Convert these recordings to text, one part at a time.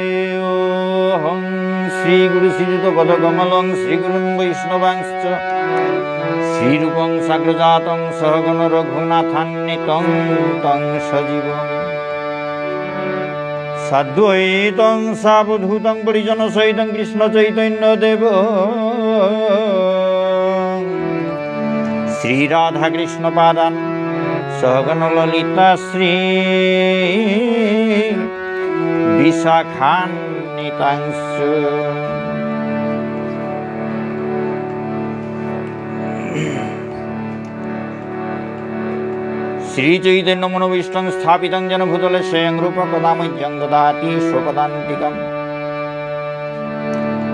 वन्देऽहं श्रीगुरुश्रीयुतपदकमलं श्रीगुरुं वैष्णवांश्च श्रीरूपं साग्रजातं सहगण रघुनाथान्वितं तं सजीवम् साद्वैतं सावधूतं परिजनसहितं कृष्णचैतन्यदेवं श्रीराधाकृष्णपादान् सहगण ललिता श्री विशाखान्वितांश्च श्रीचैतन्य मनोभीष्टं स्थापितं येन भूतले स्वयं रूपकदा मह्यं ददाति स्वपदान्तिकम्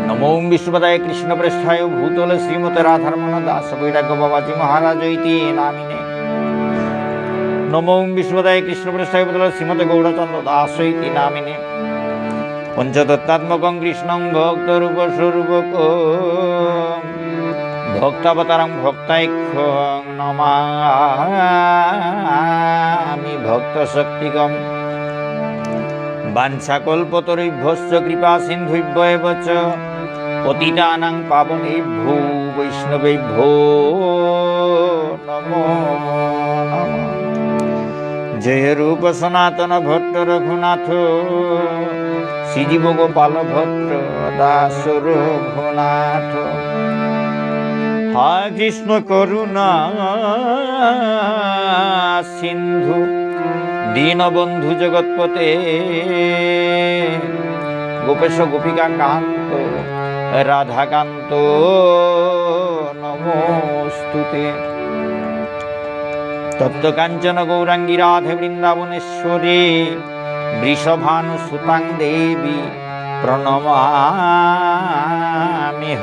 नमो विष्णुपदाय कृष्णप्रेष्ठाय भूतले श्रीमते राधारमण दास वैराग्य बाबाजी महाराज इति नामिने नमो विष्णुपदाय कृष्णप्रेष्ठाय भूतले श्रीमते गौरचन्द्र दास इति नामिने पंचतत्त्वात्मकं कृष्णं भक्तरूपस्वरूपकं भक्तावतारं भक्तैक्यं नमामि भक्तशक्तिकं वाञ्छाकल्पतरुभ्यश्च कृपासिन्धुभ्यैव च पतितानां पावनेभ्यो वैष्णवेभ्यो नमो नमः। जय रूप सनातन भट्ट रघुनाथ श्रीजीव गोपाल भट्ट दास रघुनाथ। हा कृष्ण करुणा सिंधु दीनबंधु जगतपते गोपेश गोपिका कांत राधाकांत नमोस्तुते। तप्त कांचन गौरांगी राधे वृंदावनेश्वरी वृषभानुसुतां देवी प्रणमामि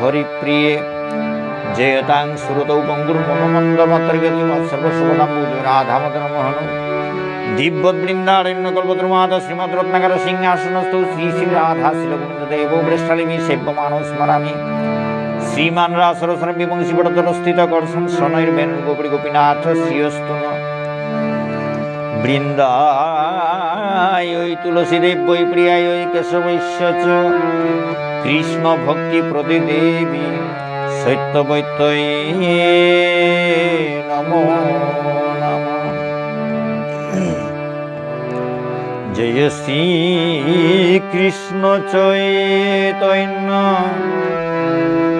हरिप्रिये। जयतां श्रुतौ पंगुर्मन्दमत्रगतिमत्सर्वशुभनम्बुज राधामदनमोहन दिव्यवृन्दारण्यकल्पतरुमाद श्रीमद्रत्नाकर सिंहासनस्थौ श्री श्री राधा शिलगुणदेवो वृष्ठलिमि सेव्यमानो स्मरामि। श्रीमान रासरसर विवंशी बड़तर स्थित कर्षण शनैर्वेणुर्गोपी गोपीनाथ श्रीयस्तु बृन्दायै तुलसीदेव वै प्रियायै केशवैश्च च कृष्ण भक्ति प्रदे देवी सत्यवैत्यै नमो नमः। जय श्री कृष्ण चैतन्य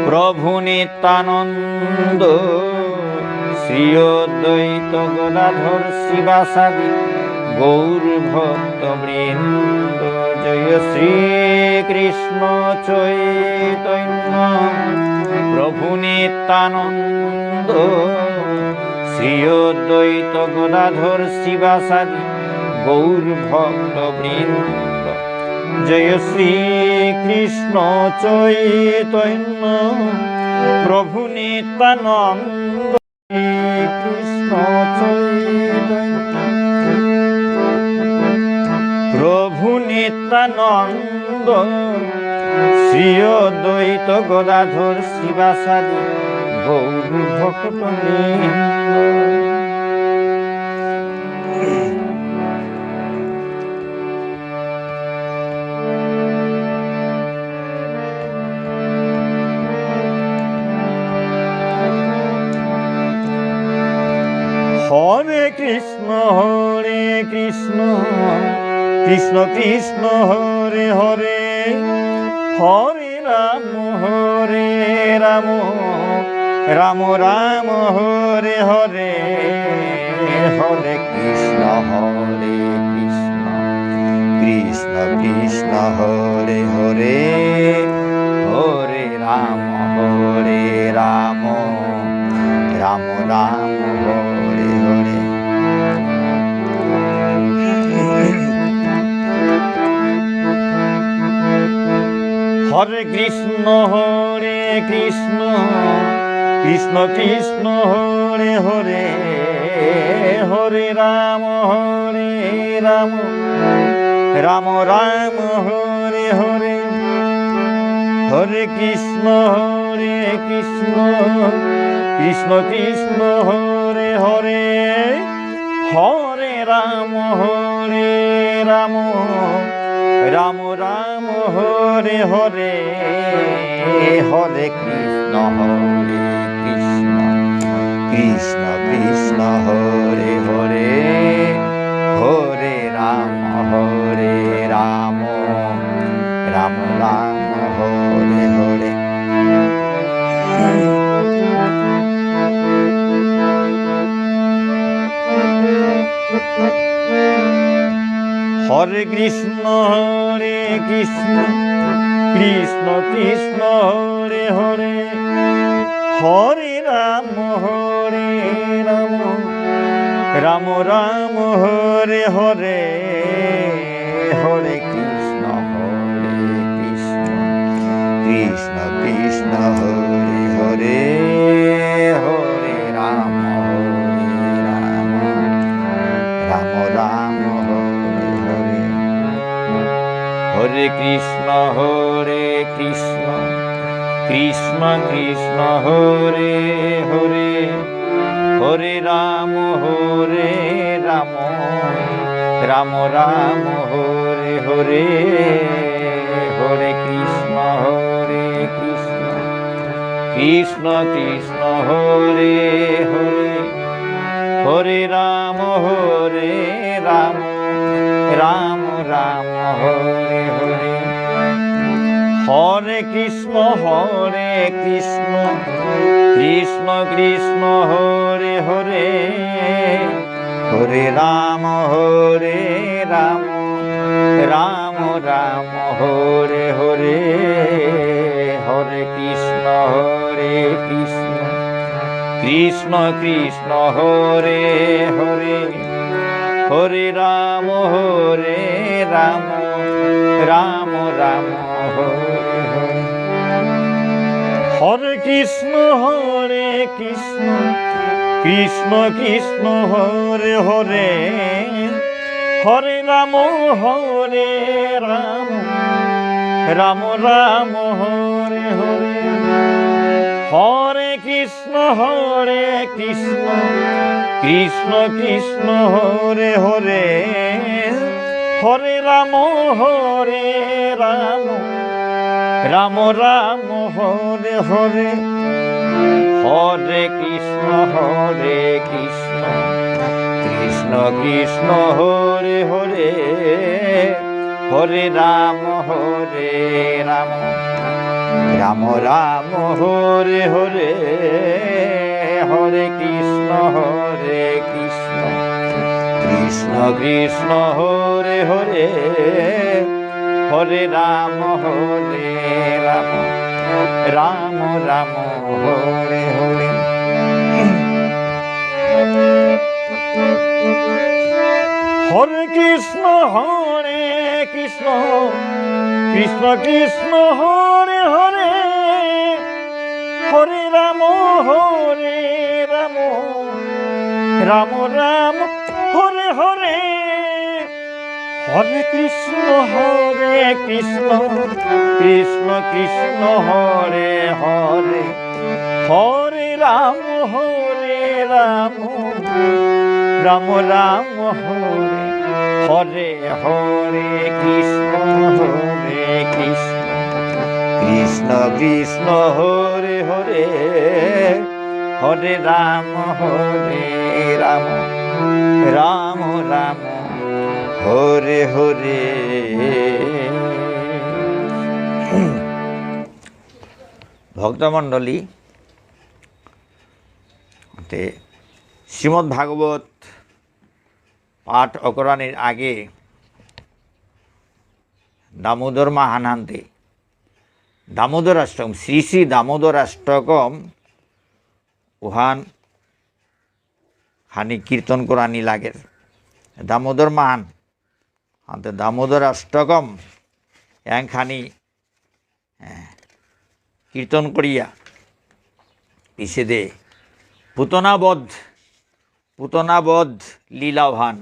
प्रभु नित्यानंद श्री अद्वैत गदाधर शिवासादि गौर भक्त वृंद। जय श्री कृष्ण चैतन्य प्रभु नित्यानंद श्री अद्वैत गदाधर शिवासादि गौर भक्त वृंद। जय श्री कृष्ण चैतन्य प्रभु नित्यानंद कृष्ण चैतन्य प्रभु नित्यानंद নিত্যানন্দ শ্রী অদ্বৈত গদাধর শিবাসাদি গৌর ভক্তবৃন্দ। হরে কৃষ্ণ কৃষ্ণ কৃষ্ণ হরে হরে, হরে রাম রাম রাম রাম হরে হরে, হরে কৃষ্ণ কৃষ্ণ কৃষ্ণ হরে হরে, হরে রাম রাম রাম রাম হরে হরে। হরে কৃষ্ণ কৃষ্ণ কৃষ্ণ হরে হরে, হরে রাম রাম রাম রাম হরে হরে, হরে কৃষ্ণ কৃষ্ণ কৃষ্ণ হরে হরে, হরে রাম রাম রাম রাম হরে হরে, হরে কৃষ্ণ কৃষ্ণ কৃষ্ণ হরে হরে, হরে রাম রাম রাম রাম হরে হরে। হরে কৃষ্ণ কৃষ্ণ কৃষ্ণ হরে হরে, হরে রাম রাম রাম রাম হরে হরে, হরে কৃষ্ণ কৃষ্ণ কৃষ্ণ হরে হরে, হরে রাম রাম রাম রাম হরে হরে, হরে কৃষ্ণ কৃষ্ণ কৃষ্ণ হরে হরে, হরে রাম রাম রাম রাম হরে হরে, হরে কৃষ্ণ কৃষ্ণ কৃষ্ণ হরে হরে, হরে রাম রাম রাম রাম হরে হরে, হরে কৃষ্ণ কৃষ্ণ কৃষ্ণ হরে হরে, হরে রাম রাম রাম রাম হরে হরে, হরে কৃষ্ণ কৃষ্ণ কৃষ্ণ হরে হরে, হরে রাম রাম রাম রাম হরে হরে, হরে কৃষ্ণ কৃষ্ণ কৃষ্ণ হরে হরে, হরে রাম রাম রাম রাম হরে হরে, হরে কৃষ্ণ কৃষ্ণ কৃষ্ণ হরে হরে, হরে রাম রাম রাম রাম হরে হরে, হরে কৃষ্ণ কৃষ্ণ কৃষ্ণ হরে হরে, হরে রাম রাম রাম রাম হরে হরে, হরে কৃষ্ণ কৃষ্ণ হরে হরে, হরে রাম রাম রাম রাম হরে হরে। হরে কৃষ্ণ কৃষ্ণ কৃষ্ণ হরে হরে, হরে রাম রাম রাম রাম হরে হরে, হরে কৃষ্ণ কৃষ্ণ কৃষ্ণ হরে হরে, হরে রাম রাম রাম রাম হরে হরে, হরে কৃষ্ণ কৃষ্ণ কৃষ্ণ কৃষ্ণ হরে হরে, হরে রাম রাম রাম রাম হরে হরে। ভক্তমণ্ডলী, শ্রীমদ্ ভাগবত পাঠ অকরণের আগে দামোদর মহানান্তে দামোদরাষ্টকম শ্রী শ্রী দামোদরাষ্টকম উহান খানি কীর্তন করানি লাগে। দামোদর মহান আন্তে দামোদরাষ্টকম খানি কীর্তন করিয়া পিছে দে পুতনাবধ লীলাভান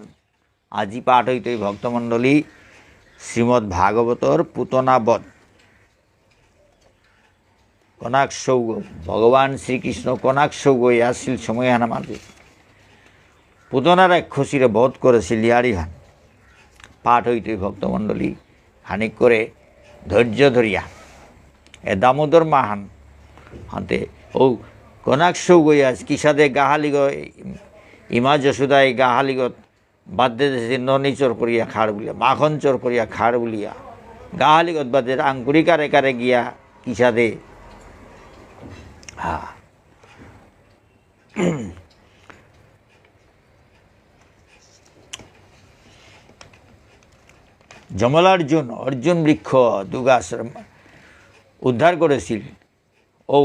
আজি পাঠ হইতে ভক্তমণ্ডলী শ্রীমদ্ ভাগবতর পুতনাবধ কনাক সৌগ ভগবান শ্রীকৃষ্ণ কনাক সৌগ আসছিল সময় হানা মাঝে পুতনার এক খুশিরে বধ করেছিল ইয়ারিহান পাঠ হইতে ভক্তমণ্ডলী খানিক করে ধৈর্য ধরিয়া এ দামোদর মাহান হাতে ও কনাক সৌগ আজ কিসাদে গাহালিগ ইমা যশোদায় গাহালিগত বাদ্যে ননিচর করিয়া খাড় বলিয়া মাখন চোর করিয়া খাড় বলিয়া গাহালিগত বাদ্যে আঙ্কুরি কারে কারে গিয়া কিসাদে যমলার্জুন অর্জুন বৃক্ষ দুগাস উদ্ধার করেছিল ও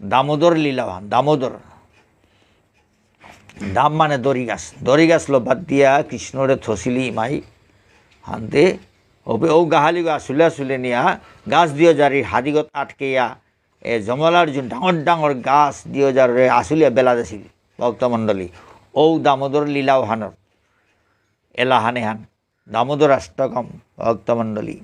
দামোদর লীলাবান। দামোদর দাম মানে দড়ি গাছ বাদ দিয়া কৃষ্ণরে থসিলি মাই হানতে ও গাহালি আসুলে নিয়া গাছ দিও জারি হাদিগত আটকেয়া এ যমলার্জুন ডাঙর গাছ দিও যারে আসুলিয়া বেলা দিছিল ভক্তমণ্ডলী ও দামোদর লীলাহানর এলাহানে হান দামোদর অষ্টকম ভক্তমণ্ডলী।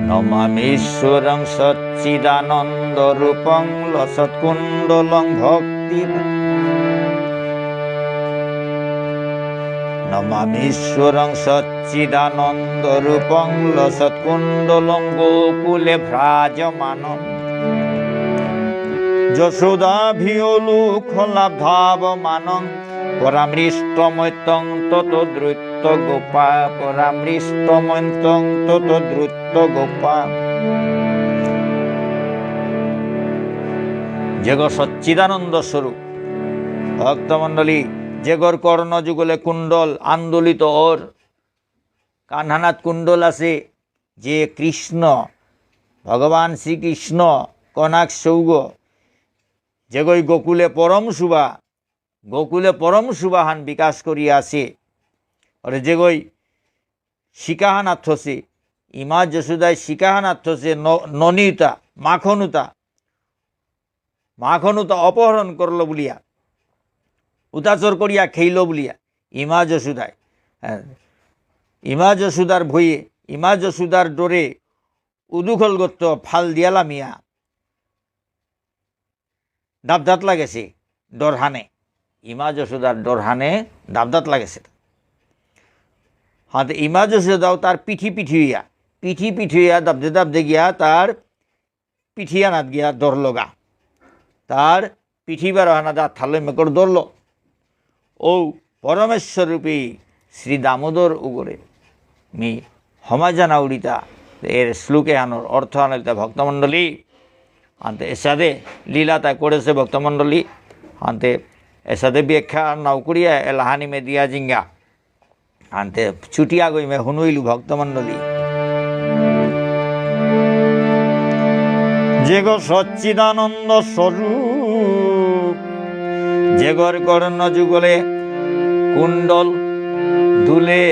নমামীশ্বরং সচ্চিদানন্দ রূপং লসৎকুণ্ডলং ভক্তি। নমামীশ্বরং সচ্চিদানন্দ রূপং লসৎকুণ্ডলং গোকুলে ভ্রাজমানম যশোদাভিয়োলুখলাভাবমানং পরামৃষ্টমৈত্যং তত দ্রৈত্য গোপা পরামৃষ্টমৈত্যং তত দ্রৈত্য গোপা। যেগো সচ্চিদানন্দ স্বরূপ ভক্তমণ্ডলী, যেগর কর্ণ যুগলে কুণ্ডল আন্দোলিত ওর কানহানাত কুণ্ডল আছে, যে কৃষ্ণ ভগবান শ্রীকৃষ্ণ কনাক সৌগ যেগই গোকুলে পরম শুভাহান বিকাশ করিয়া আছে। ওরে যেগই শিকাহানাত থসে ইমা যশোদায় শিকাহানাত থসে ননিতা মাখনুতা অপহরণ করল বলিয়া উতাচর করিয়া খেইল বলিয়া ইমা যশোদার ভয়ে ইমা যশোদার ডোরে উদুখল গত্ত ফাল দিয়ালা মিয়া দাবদাত লাগেছে ডরহানে, ইমা যশোদার ডরহানে দাবদাত লাগেছে। হাতে ইমা যশোদাও তার পিঠি হইয়া দাবদে গিয়া তার পিঠিয়ানাত গিয়া দর লগা তার পিঠিবার হানা দাঁত থালে মেকর ধরল। ও পরমেশ্বর রূপী শ্রী দামোদর উগরে মি হমাজানা উড়িতা এর শ্লোকে আনোর অর্থ আনিতা ভক্তমণ্ডলী আনতে এসাদে লীলা তাই করেছে ভক্তমণ্ডলী আনতে এসাদে ব্যাখ্যা নাও করিয়া এলাহানি মে দিয়া জিঙ্গা আনতে ছুটিয়া গই মে হুনুইলু ভক্তমণ্ডলী। যেগো সচ্চিদানন্দ স্বরূপ যেগর কর্ণ যুগলে কুণ্ডল দুলে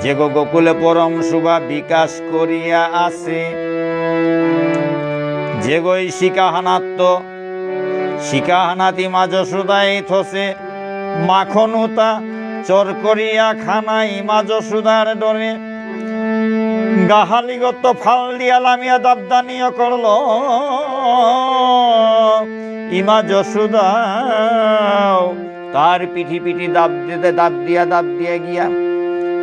যেগো গোকুলে পরম শুভা বিকাশ করিয়া আছে, যে গই শিকাহানাত্ম শিকাহানাতি মা যশোদায় থসে মাখনুতা চর করিয়া খানাই মা যশোদার ডরে গাহালিগত ফাল দিয়া লামিয়া দাবদানিও করল ইমা যশোদা তার পিঠি পিঠি দাব দিয়া গিয়া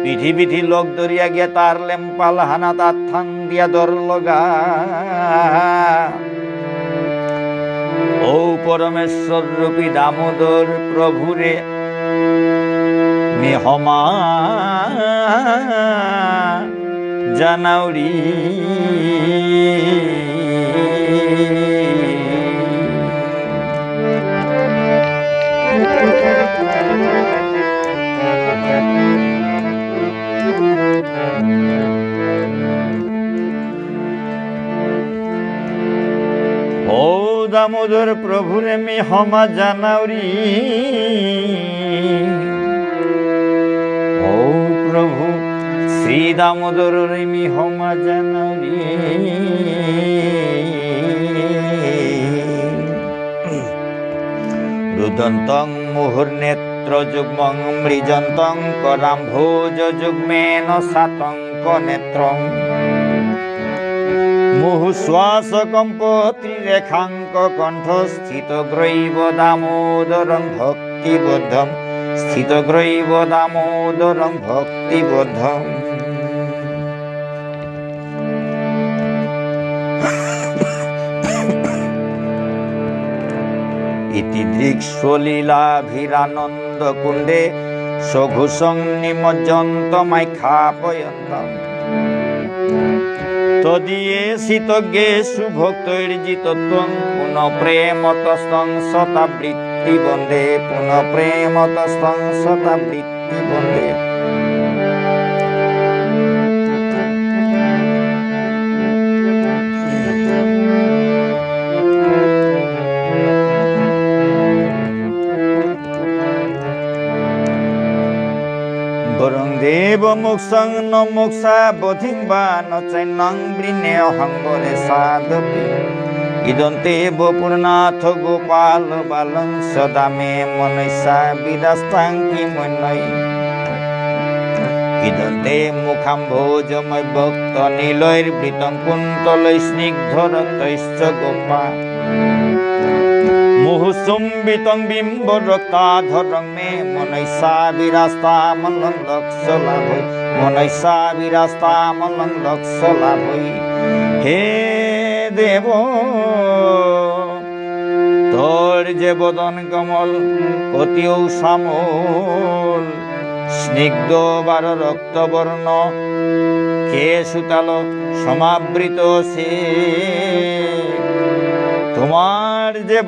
পিঠি পিঠি লোক ধরিয়া গিয়া তার লেম্পাল হানা তার থান দিয়া ধরল গা। ও পরমেশ্বর রূপী দামোদর প্রভুরে মেহমা জানাউরি ও দামোদর প্রভুরে মেহমা জানাউরি ও প্রভু শ্রী দামোদর মেহমা জানাউরি রুদন্তং মুহুর্নেত্র যুগ্মং মৃজন্তং করাম্ভোজ যুগ্মেন সাতঙ্ক নেত্রং মুহুশ্বাস কম্পত্রিরেখাঙ্ক কণ্ঠ স্থিত গ্রৈব দামোদরং ভক্তিবদ্ধম স্থিত গ্রৈব দামোদরং ভক্তিবদ্ধম। ইতি দৃক্সলীলাভিরানন্দ কুণ্ডে সঘুষং নিমজ্জন্ত মাইখাপয়ন্তম তদীয়ে শীতজ্ঞেষু ভক্তৈর্জিতত্বং পুনঃ প্রেমতস্তং শতাবৃত্তি বন্ধে পুনঃ প্রেমতস্তং শতাবৃত্তি বন্ধে। বরং দেব মুক্ষং ন মুক্ষা বোধিং বা ন চৈন্যং বৃণেহং বলে সাধপি ইদন্তে বপুরনাথ গোপাল বালং সদা মে মনৈষা বিদাস্তাং কি মন্যই ইদন্তে মুখাম্ভোজময় ভক্ত নীলৈর্বৃতং কুন্তলৈ স্নিগ্ধ রক্তৈশ্চ গোপা মুহুসুম্বিতং বিম্ব রক্তাধরং মে মনৈষা বিরাস্তা মলং লক্ষ লাভৈ মনৈষা বিরাস্তা মলং লক্ষ লাভৈ। হে দেব তোর যে বদন কমল অতিও শ্যামল স্নিগ্ধ বার রক্তবর্ণ কে সুতাল সমাবৃত সে তোমার যে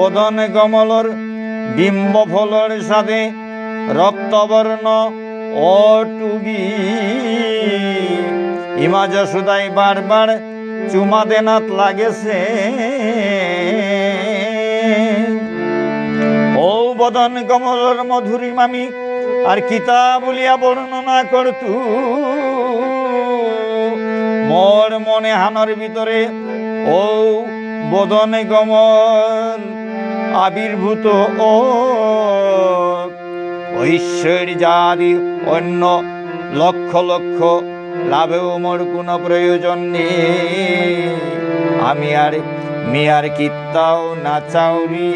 বদন কমলর বিম্ব ফলর সাথে রক্তবর্ণ অটুগি ইমা যশোদাই বারবার চুমা দেনাত লাগেছে। ও বদন কমলর মধুরিমামি আর কিতা বলিয়া বর্ণনা করতু মোর মনে হানর ভিতরে ও বদনে কমল আবির্ভূত ও ঐশ্বর্যাদি অন্য লক্ষ লক্ষ লাভেও মোর কোনো প্রয়োজন নেই। আমি আর মিয়ার কিত্তাও না চাউরি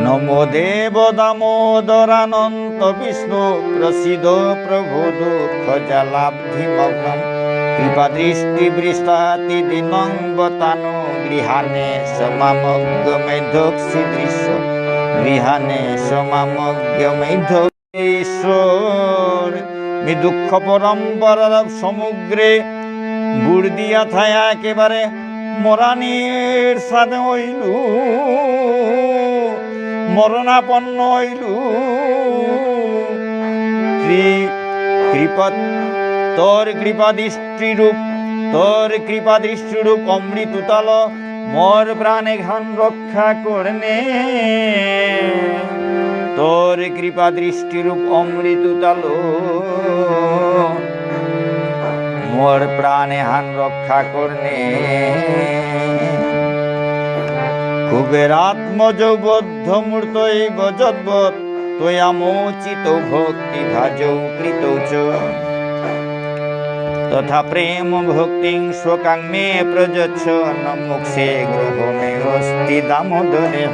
নমো দেব দামোদরানন্ত বিষ্ণু প্রসিদ্ধ প্রভু দুঃখ জলাব্ধিমগ্নম কৃপা দৃষ্টি বৃষ্টাতি দিনং বতানু গৃহানে সমামগ্যমেধোক্ষি দৃশ্য গৃহানে সমামগ্যমেধোক্ষীশ্বর মি দুঃখ পরম্পরার সমুদ্রে বুড় দিয়া থায়া একেবারে মরানির সাথে হইলু মরণাপন্ন হইলু তোর কৃপা দৃষ্টিরূপ অমৃতুতাল মোর প্রাণে ঘন রক্ষা করনে তোর কৃপা দৃষ্টিরূপ অমৃত তালো মোর প্রাণে হান রক্ষা করনে কুবের আত্মজৌবদ্ধ মূর্ত যদ্বৎ ত্বয়ামোচিত ভক্তি ভাজৌ কৃতৌচ তথা প্রেম ভক্তিং শোকাং মে প্রযচ্ছ ন মুক্ষে গ্রহ মে অস্তি দামোদরে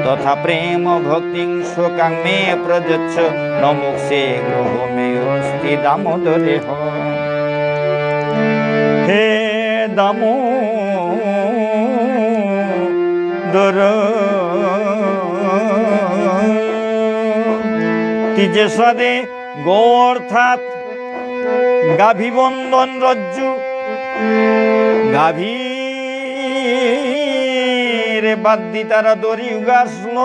তথা প্রেম ভক্তিং শোকাং মে প্রযচ্ছ ন মুক্ষে গ্রহ মে অস্তি দামোদরে হে দামোদর তিজে সদে গো অর্থাৎ গাভী বন্ধন রজ্জু গাভীর বাদ্যি তারা দড়ি উগাসল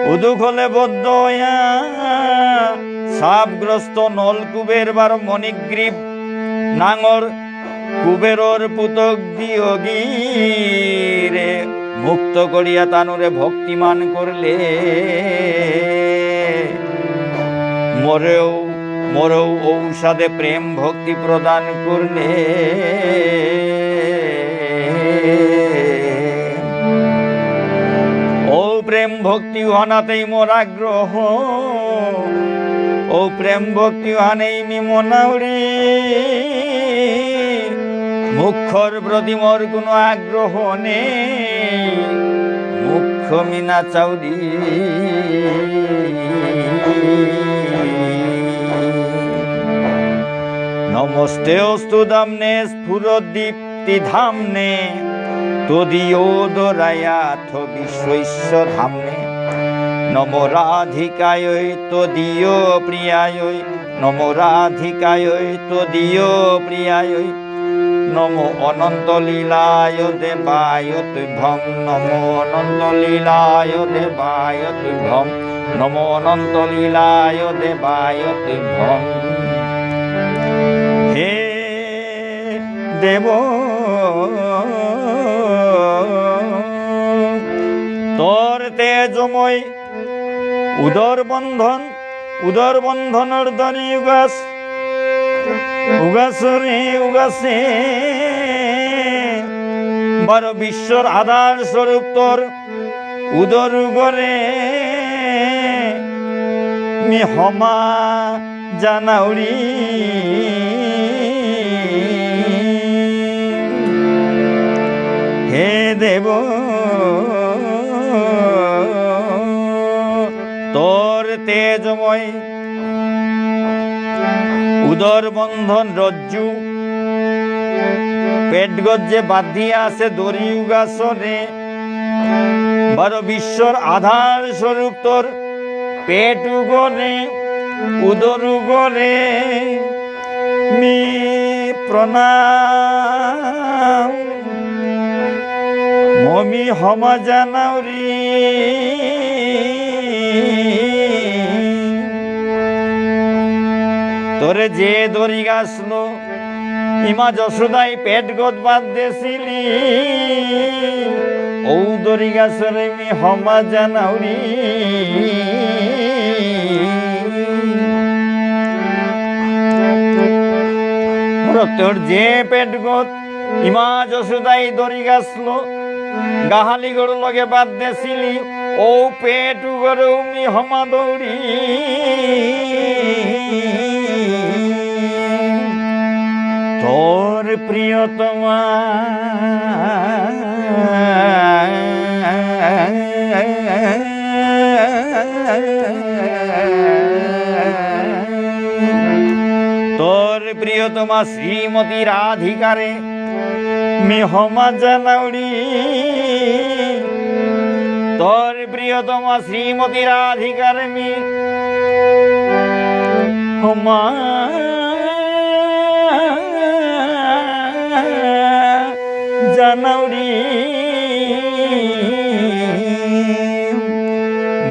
উদুখলে বদ্ধ সাপগ্রস্ত নলকুবের বার মণিগ্রীব নাঙর কুবেরর পুতক দিয়গিরে মুক্ত করিয়া তানুরে ভক্তিমান করলে মোরেও ঔষধে প্রেম ভক্তি প্রদান করলে ও প্রেম ভক্তি হানাতেই মোর আগ্রহ ও প্রেম ভক্তি হানেই মি মনাউরি মুখর প্রতি মোর কোনো আগ্রহ নেই মুখ্য মিনা চাউরি নমস্তে অস্তু দামনে স্ফুরদীপ্তি ধামনে তদীয়োদরায়াথ বিশ্বৈশ্য ধামনে নমো রাধিকায় তদীয় প্রিয়ায় নমো রাধিকায় তদীয় প্রিয়ায় নমো অনন্ত লীলায় দেবায় তুভ্যং নমো অনন্ত লীলায় দেবায় তুভ্যং নমো অনন্ত লীলায় দেবায় তুভ্যং হে দেব তোর তেজময় উদর বন্ধনের দনি উগাসরে উগাসে বার বিশ্বর আধার স্বরূপ তোর উদর গরে মি হমা জানাউরি হে দেব তোর তেজময় উদর বন্ধন রজ্জু পেট গজ্জে বাঁধিয়া আছে দড়ি উগাসনে বার বিশ্বর আধার স্বরূপ তোর পেট উগরে উদর উগরে মি প্রণাম মমি হমা জানাউরি তোরে যে দড়ি গাছলো ইমা যশোদাই পেট গদ বাদ দেছিলি ও দড়ি গাছরে মি হমা জানাউরি তোর যে পেট গদ ইমা যশোদাই দড়ি গাছলো গাহালি গরু লগে বাদ দেছিলি ও পেট গরু মি হমা দৌড়ি তোর প্রিয়তমা তোর প্রিয়তমা শ্রীমতী রাধিকারে মি হমা জানাউরি তোর প্রিয়তমা শ্রীমতী রাধিকারে মি হমা জানাউরি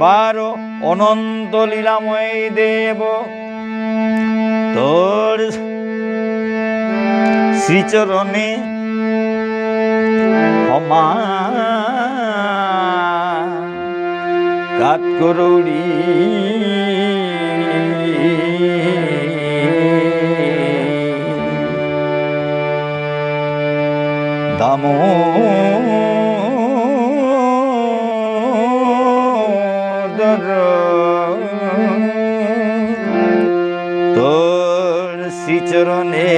বারো অনন্ত লীলাময় দেব তোর শ্রীচরণে হমা কাত করৌড়ি দামোদর তোর শ্রীচরণে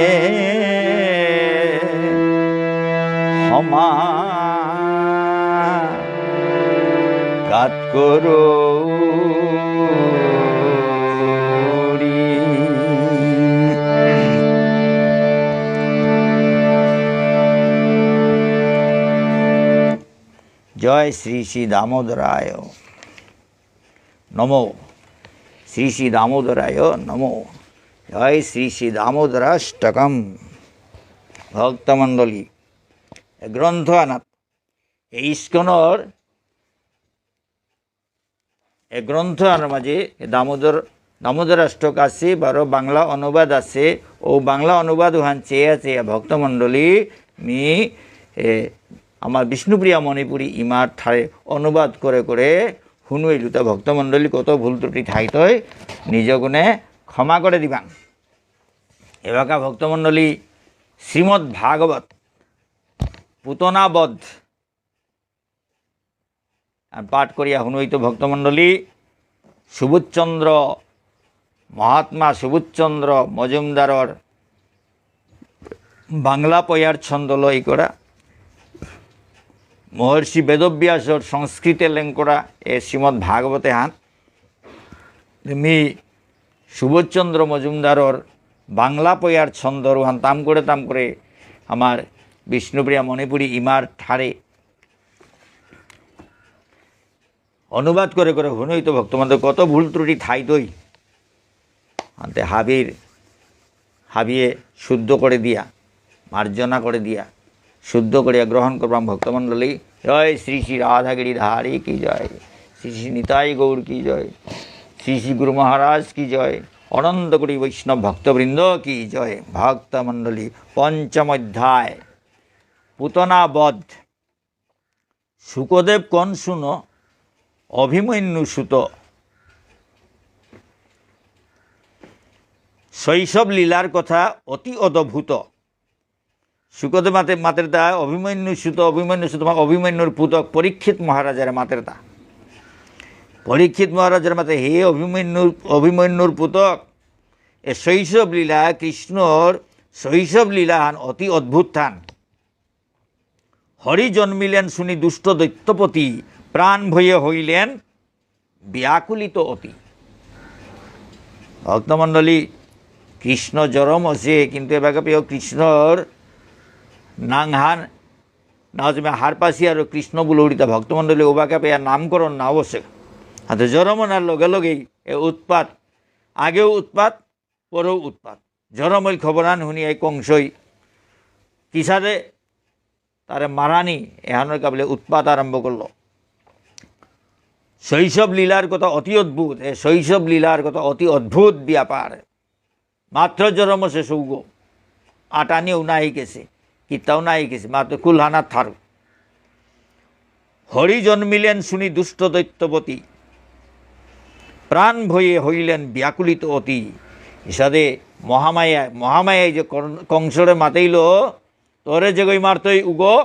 ক্ষমা কাত করো জয় শ্রী শ্রী দামোদরায় নমো। শ্রী শ্রী দামোদরায় নমো। জয় শ্রী শ্রী দামোদরাষ্টকম। ভক্তমণ্ডলী গ্রন্থ আনাত এই ইস্কনৰ এই গ্রন্থ আনার মাঝে দামোদরাষ্টক আছে বারো বাংলা অনুবাদ আছে। ও বাংলা অনুবাদ ওখান চেয়ে আছে ভক্তমণ্ডলী মি আমার বিষ্ণুপ্রিয়া মণিপুরী ইমার ঠারে অনুবাদ করে করে শুনুইলু। তা ভক্তমণ্ডলী কত ভুল ত্রুটি থাইতই নিজ গুণে ক্ষমা করে দিবাং। এবাকা ভক্তমণ্ডলী শ্রীমদ্ ভাগবত পুতনাবধ পাঠ করিয়া শুনুইত ভক্তমণ্ডলী সুবোধচন্দ্র মহাত্মা সুবোধচন্দ্র মজুমদারর বাংলা পয়ার ছন্দ লই করা মহর্ষি বেদব্যাসর সংস্কৃতে লেং করা এ শ্রীমদ্ ভাগবতে হান মি সুবোধচন্দ্র মজুমদারর বাংলা পয়ার ছন্দ রুহান তাম করে আমার বিষ্ণুপ্রিয়া মণিপুরী ইমার ঠারে অনুবাদ করে করে শুনুইত ভক্তমন্ডলী কত ভুল ত্রুটি থাইতই আনতে হাবিয়ে শুদ্ধ করে দিয়া মার্জনা করে দিয়া শুদ্ধ করিয়া গ্রহণ করবাম ভক্তমণ্ডলী। জয় শ্রী শ্রী রাধাগিরি ধারী কি জয়, শ্রী শ্রী নিতাই গৌর কি জয়, শ্রী শ্রী গুরু মহারাজ কি জয়, অনন্ত কোটি বৈষ্ণব ভক্তবৃন্দ কি জয়। ভক্তমণ্ডলী পঞ্চম অধ্যায় পুতনাবধ। শুকদেব কন শুনো অভিমন্যু সুত শৈশব লীলার কথা অতি অদ্ভুত। শুকদেব মাতের দা অভিমন্যু সুত অভিমন্যুর পুতক পরীক্ষিত মহারাজের মাতের দা। পরীক্ষিত মহারাজের মাতে হে অভিমন্যুর পুতক এ শৈশব লীলা কৃষ্ণর শৈশব লীলা হান অতি অদ্ভুত থান। হরি জন্মিলেন শুনি দুষ্ট দৈত্যপতি প্রাণ ভয়ে হইলেন ব্যাকুলিত অতি। ভক্তমণ্ডলী কৃষ্ণ জরম আছে কিন্তু এবার পেয়ে কৃষ্ণর নাংহান না হচ্ছে হারপাশি আর কৃষ্ণ বুলৌড়িতা ভক্তমণ্ডলী ওবাকে পেয়ে নামকরণ না অবশ্যক হাতে জরমনার লগে লগেই এ উৎপাত আগেও উৎপাত পরেও উৎপাত। জরমইল খবরান শুনি এই কংসই কিসারে তারে মারানি এহানোর কাবলে উৎপাত আরম্ভ করল। শৈশব লীলার কথা অতি অদ্ভুত। এ শৈশব লীলার কথা অতি অদ্ভুত ব্যাপার। মাত্র জরম সে সৌগ আটানিও নাই গেছে কিতাও নাই গেছে মাত্র কুলহানা থারু। হরি জন্মিলেন শুনি দুষ্ট দৈত্যপতি প্রাণ ভয়ে হইলেন ব্যাকুলিত অতি। ইসাদে মহামায়ায় যে কংসরে মাতেইল তোরে যে গই মারতই উগো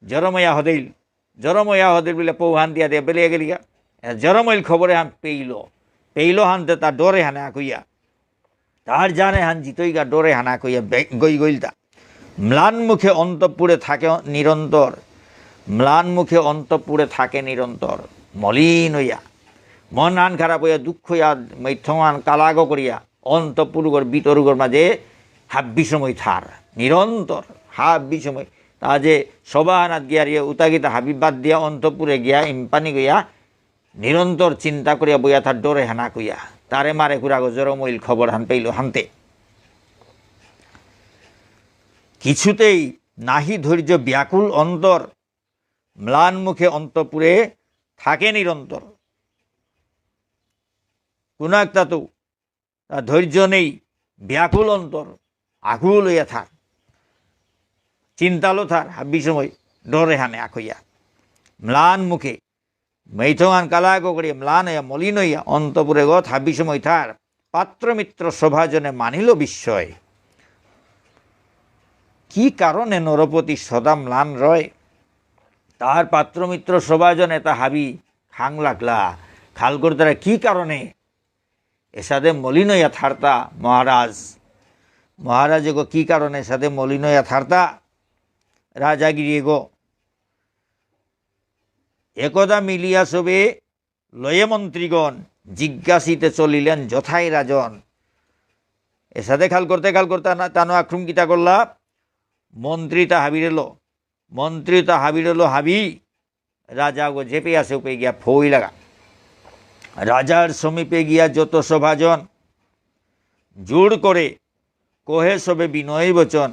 জরময়া হদেইল বলে পৌহান দিয়া দিয়ে বেলিয়ে গেলিয়া জরমইল খবরে হান পেইল হানতে তার ডরে হানা কইয়া তার জানে হান জিতই গা ডরে হানা কইয়া গইলতা ম্লান মুখে অন্তঃপুরে থাকে নিরন্তর মলিন হইয়া মন হান খারাপ হইয়া দুঃখ হইয়া মৈথমান কালাগ করিয়া অন্তঃপুরগর বিতরুগর মাঝে হাব্বি সময় থার নিরন্তর হাব্বি সময় তা যে সবাহানাত গিয়া উতাগিতা হাবিব বাদ দিয়া অন্তঃপুরে গিয়া ইম্পানি গইয়া নিরন্তর চিন্তা করিয়া বইয়া তার ডরে হানা কইয়া তারে মারে ঘুরা জরমইল খবর হান পেইল হানতে কিছুতেই নাহি ধৈর্য ব্যাকুল অন্তর ম্লান মুখে অন্তঃপুরে থাকে নিরন্তর। কোন একটা তো তার ধৈর্য নেই ব্যাকুল অন্তর আকুল হইয়া থাক চিন্তালো থার হাব্বি সময় ডরে হানে আখইয়া ম্লান মুখে मैथोगान कलाग करिया म्लान हইয়া मलिन हইয়া অন্তপুরে গত হাবি সময় তার পাত্রমিত্র সভাজনে মানিল বিস্ময়। কি কারণে নরপতি সদা ম্লান রয়? তার পাত্রমিত্র সভাজন এটা হাবি খাং লাগলা খাল করতে কি কারণে এসাদে মলিন হইয়া থারতা মহারাজ গো কি কারণে এসাদে মলিন হইয়া থারতা? রাজাগিরি গো একদা মিলিয়া সবে লয়ে মন্ত্রীগণ জিজ্ঞাসিতে চলিলেন যথাই রাজন। এসাদে খাল করতে তানো আক্রম কিতা করলা? মন্ত্রী তা হাবির এলো হাবি রাজা গো ঝেপে আসে উপে গিয়া ফই লাগা। রাজার সমীপে গিয়া যত সভাজন জোর করে কহে সবে বিনয় বচন।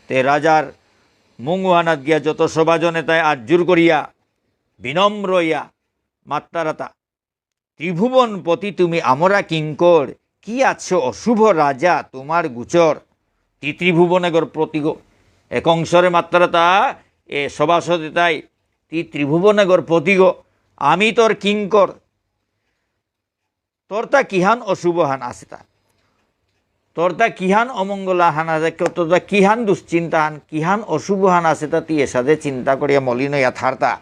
তে রাজার মুঙ্গুহানাত গিয়া যত সভাজনে তাই আজুর করিয়া বিনম্র হইয়া মাত্তারাতা ত্রিভুবনপতি তুমি আমরা কিঙ্কর, কি আছো অশুভ রাজা তোমার গুচর। ত্রিভুবনগর প্রতিগ এক অংশরে মাত্রাতা এ সভাসদে তাই ত্রিভুবনগর প্রতিগ আমি তোর কিঙ্কর, তোর তা কিহান অশুভ হান আছে তা, তোর তা কিহান অমঙ্গলা হান আছে, তোর তা কিহান দুশ্চিন্তা হান কিহান অশুভ হান আছে তা তুই এসাদে চিন্তা করিয়া মলিন হইয়া থারতা।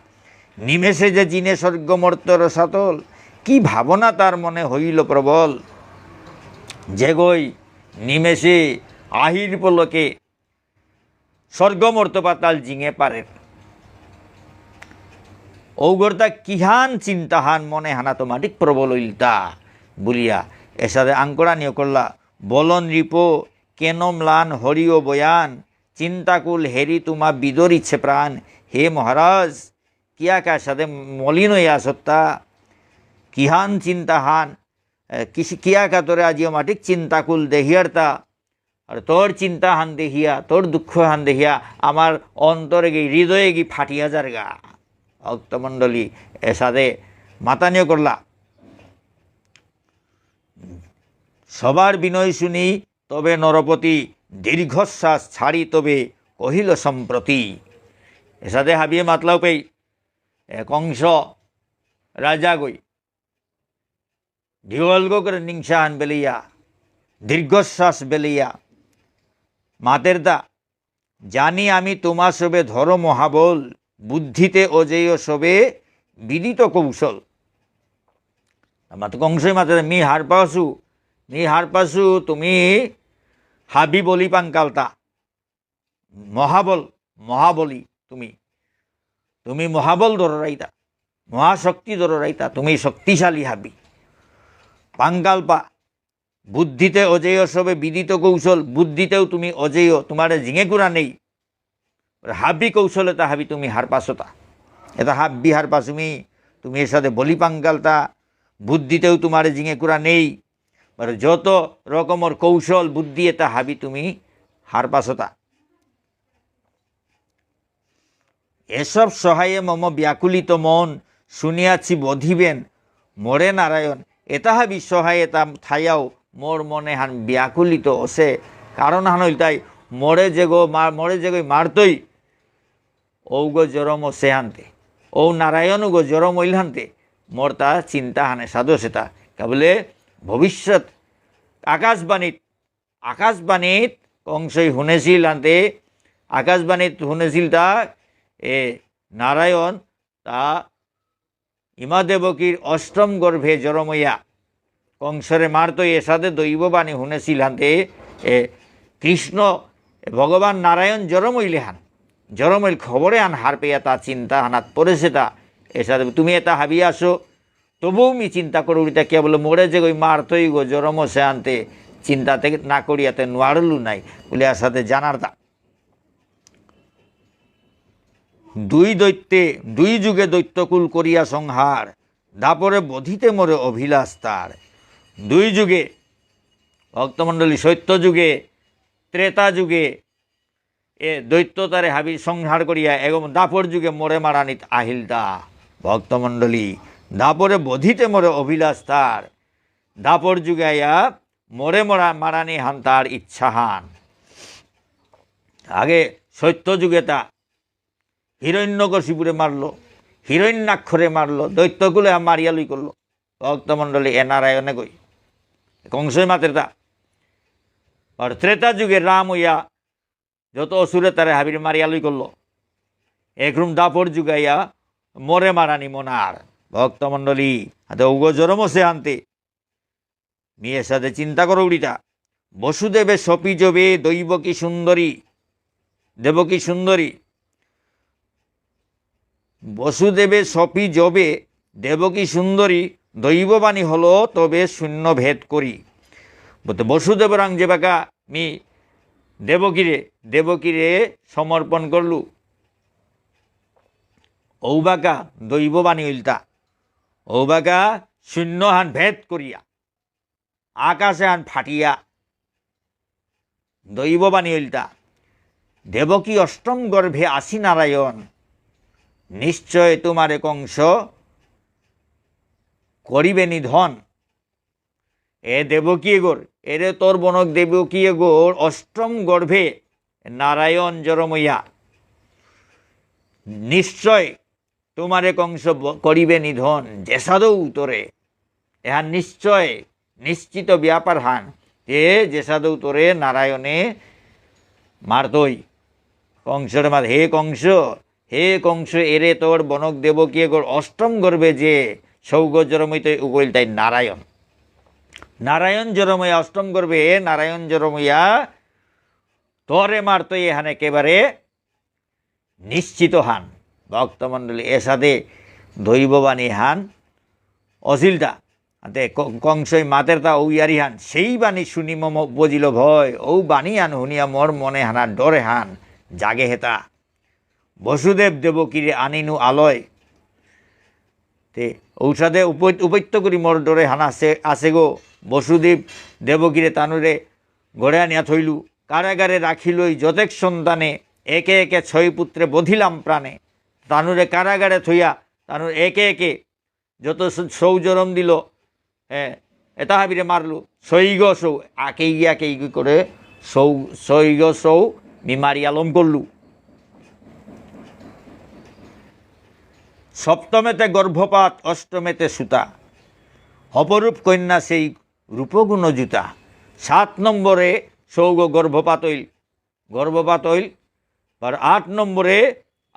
নিমেষে যে জিনে স্বর্গমর্তর সাতল, কি ভাবনা তার মনে হইল প্রবল। যে গই নিমেষে আহির পলকে স্বর্গমর্ত পাতাল জিঙে পারে। ঔগরতা কিহান চিন্তাহান মনে হানা তো মাটিক প্রবল হইলতা বলিয়া এসাদে আঙ্কড়া নিয়ে করলা। বলন রিপ কেন ম্লান হরিও বয়ান, চিন্তাকুল হেরি তোমা বিদর ইচ্ছে প্রাণ। হে মহারাজ কিয়া কা সাথে মলিন হইয়া সত্তা কিহান চিন্তাহান কিয়া কা তোরে আজিও মাটিক চিন্তাকুল দেহিয়ারতা। আর তোর চিন্তা হান দেখিয়া তোর দুঃখ হান দেখিয়া আমার অন্তরে গিয়ে হৃদয়ে গিয়ে ফাটিয়া যার গা। ভক্তমণ্ডলী এসাদে মাতানিও করলা। সবার বিনয় শুনি তবে নরপতি দীর্ঘশ্বাস ছাড়ি তবে কহিল সম্প্রতি। এসাদে হাবিয়ে মাতলাও পেই এক অংশ রাজা গই ঢিওলগ করে নিংসাহান বেলিয়া দীর্ঘশ্বাস বেলিয়া মাতের দা জানি আমি তোমা সবে ধর মহাবল, বুদ্ধিতে অজেয় সবে বিদিত কৌশল। মাতে কংসই মাতে মি হার পাসু তুমি হাবি বলি পাঙ্কালতা মহাবলী তুমি মহাবল দররাইতা মহাশক্তি দররাইতা তুমি শক্তিশালী হাবি পাঙ্কালপা। বুদ্ধিতে অজেয় সবে বিদিত কৌশল, বুদ্ধিতেও তুমি অজেয় তোমার জিঙে কুড়া নেই। হাবি কৌশল এটা হাবি তুমি হার পাসতা এটা হাবি হার পাসুমি তুমি এর সাথে বলি পাঙ্কালতা বুদ্ধিতেও তোমার জিঙে কুড়া নেই। যত রকমের কৌশল বুদ্ধি এটা হাবি তুমি হার পাসতা। এসব সহায়ে মম ব্যাকুলিত মন, শুনিয়াছি বধিবেন মরে নারায়ণ। এটা হাবি সহায় এটা থাইয়াও মোর মনে হান ব্যাকুলিত আছে। কারণ হান হইল তাই মরে যে গো মারতই ও গো জরম সে হানতে ও নারায়ণ গো জরম হইল হানতে মোর তা চিন্তা হানে সাধু সেটা কেবলে ভবিষ্যৎ আকাশবাণীত কংসই শুনেছিল হানতে আকাশবাণীত শুনেছিল তা এ নারায়ণ তা ইমাদেবকীর অষ্টম গর্ভে জরমইয়া কংসরে মারতই এসাদে দৈববাণী শুনেছিল হানতে এ কৃষ্ণ ভগবান নারায়ণ জরমইলে হান জরমইল খবরে আন হার পেয়া তা চিন্তা হানাত পড়েছে তা এসাদে তুমি এটা হাবি আসো তবুও মি চিন্তা করো এটা কেবল মরে যে ওই মারতই গো জরম সে আনতে চিন্তাতে না করিয়াতে নোয়ারলু নাই বলে এসাদে জানার তা। দুই যুগে দৈত্যকুল করিয়া সংহার, দাপরে বধিতে মোরে অভিলাষ তার। দুই যুগে ভক্তমণ্ডলী সত্য যুগে ত্রেতা যুগে এ দৈত্য তারে হাবি সংহার করিয়া এবং দাপর যুগে মোরে মারানিত আহিলতা। ভক্তমণ্ডলী দাপরে বধিতে মোরে অভিলাষ তার, দাপর যুগে আয়া মোরে মারানি হান তার ইচ্ছা হান। আগে সত্য যুগে তা হিরণ্যকশিপুরে মারল, হিরণ্যাক্ষরে মারল, দৈত্যগুলো মারিয়া লই করলো। ভক্তমণ্ডলী এ নারায়ণে গই কংসই মাতের তা। আর ত্রেতা যুগে রাম হইয়া যত অসুরে তারে হাবির মারিয়া লই করলো। একরুম দাপর যুগাইয়া মরে মারানি মনার। ভক্তমণ্ডলী হাতে উগ জরমসে আনতে মেয়ের সাথে চিন্তা করো উড়িটা। বসুদেবে সপি জবে দৈবকী সুন্দরী, দেবকী সুন্দরী। বসুদেবে সপি জবে দেবকী সুন্দরী, দৈববাণী হলো তবে শূন্য ভেদ করি। বলতে বসুদেবরাং যে বাকা মি দেবকীরে সমর্পণ করলু, ঔবাকা দৈববাণী হইলতা। ঔবাকা শূন্য হান ভেদ করিয়া, আকাশে হান ফাটিয়া দৈববাণী হইলতা। দেবকী অষ্টম গর্ভে আসি নারায়ণ, নিশ্চয় তোমারে কংস করিবে নিধন। এ দেবকী গোর এরে তোর বনক দেবকী গোর অষ্টম গর্ভে নারায়ণ জরমইয়া, নিশ্চয় তোমারে কংস করিবে নিধন। যেসাদৌ তোরে এহান নিশ্চয় নিশ্চিত ব্যাপার হান যে যেসাদৌ তোরে নারায়ণে মারতই। কংসের মার হে কংস এরে তোর বনক দেবকী গোর অষ্টম গর্ভে যে সৌগ জরমইতে উগইল তাই নারায়ণ। নারায়ণ জরমইয়া অষ্টম গর্ভে নারায়ণ জরমইয়া তোরে মারতই এহান একেবারে নিশ্চিত হান। ভক্তমণ্ডলী এ সাথে দৈববাণী হান অশিলতা কংসই মাতের তা ঔয়ারি হান। সেই বাণী শুনি মম বজিল ভয়, ও বাণী হান শুনিয়া মোর মনে হানা ডরে হান জাগে হেতা। বসুদেব দেবকীরে আনিনু আলয়, তে ঔষধে উপৈত্য করি মোর ডরে হানা আছে গো। বসুদেব দেবকীরে তানুরে গড়ে আনিয়া থইলু, কারাগারে রাখিলই যতেক সন্তানে, একে একে ছয় পুত্রে বধিলাম প্রাণে। তানুরে কারাগারে থইয়া তানুর একে একে যত সৌজরম দিল, হ্যাঁ এটা হাবিরে মারলু। সৈগ সৌ আকেই করে সৈগ সৌ মিমারি আলম করলু। সপ্তমেতে গর্ভপাত, অষ্টমেতে সুতা, অপরূপ কন্যা সেই রূপগুণ জুতা। 7 নম্বরে সৌগ গর্ভপাত হইল। আর 8 নম্বরে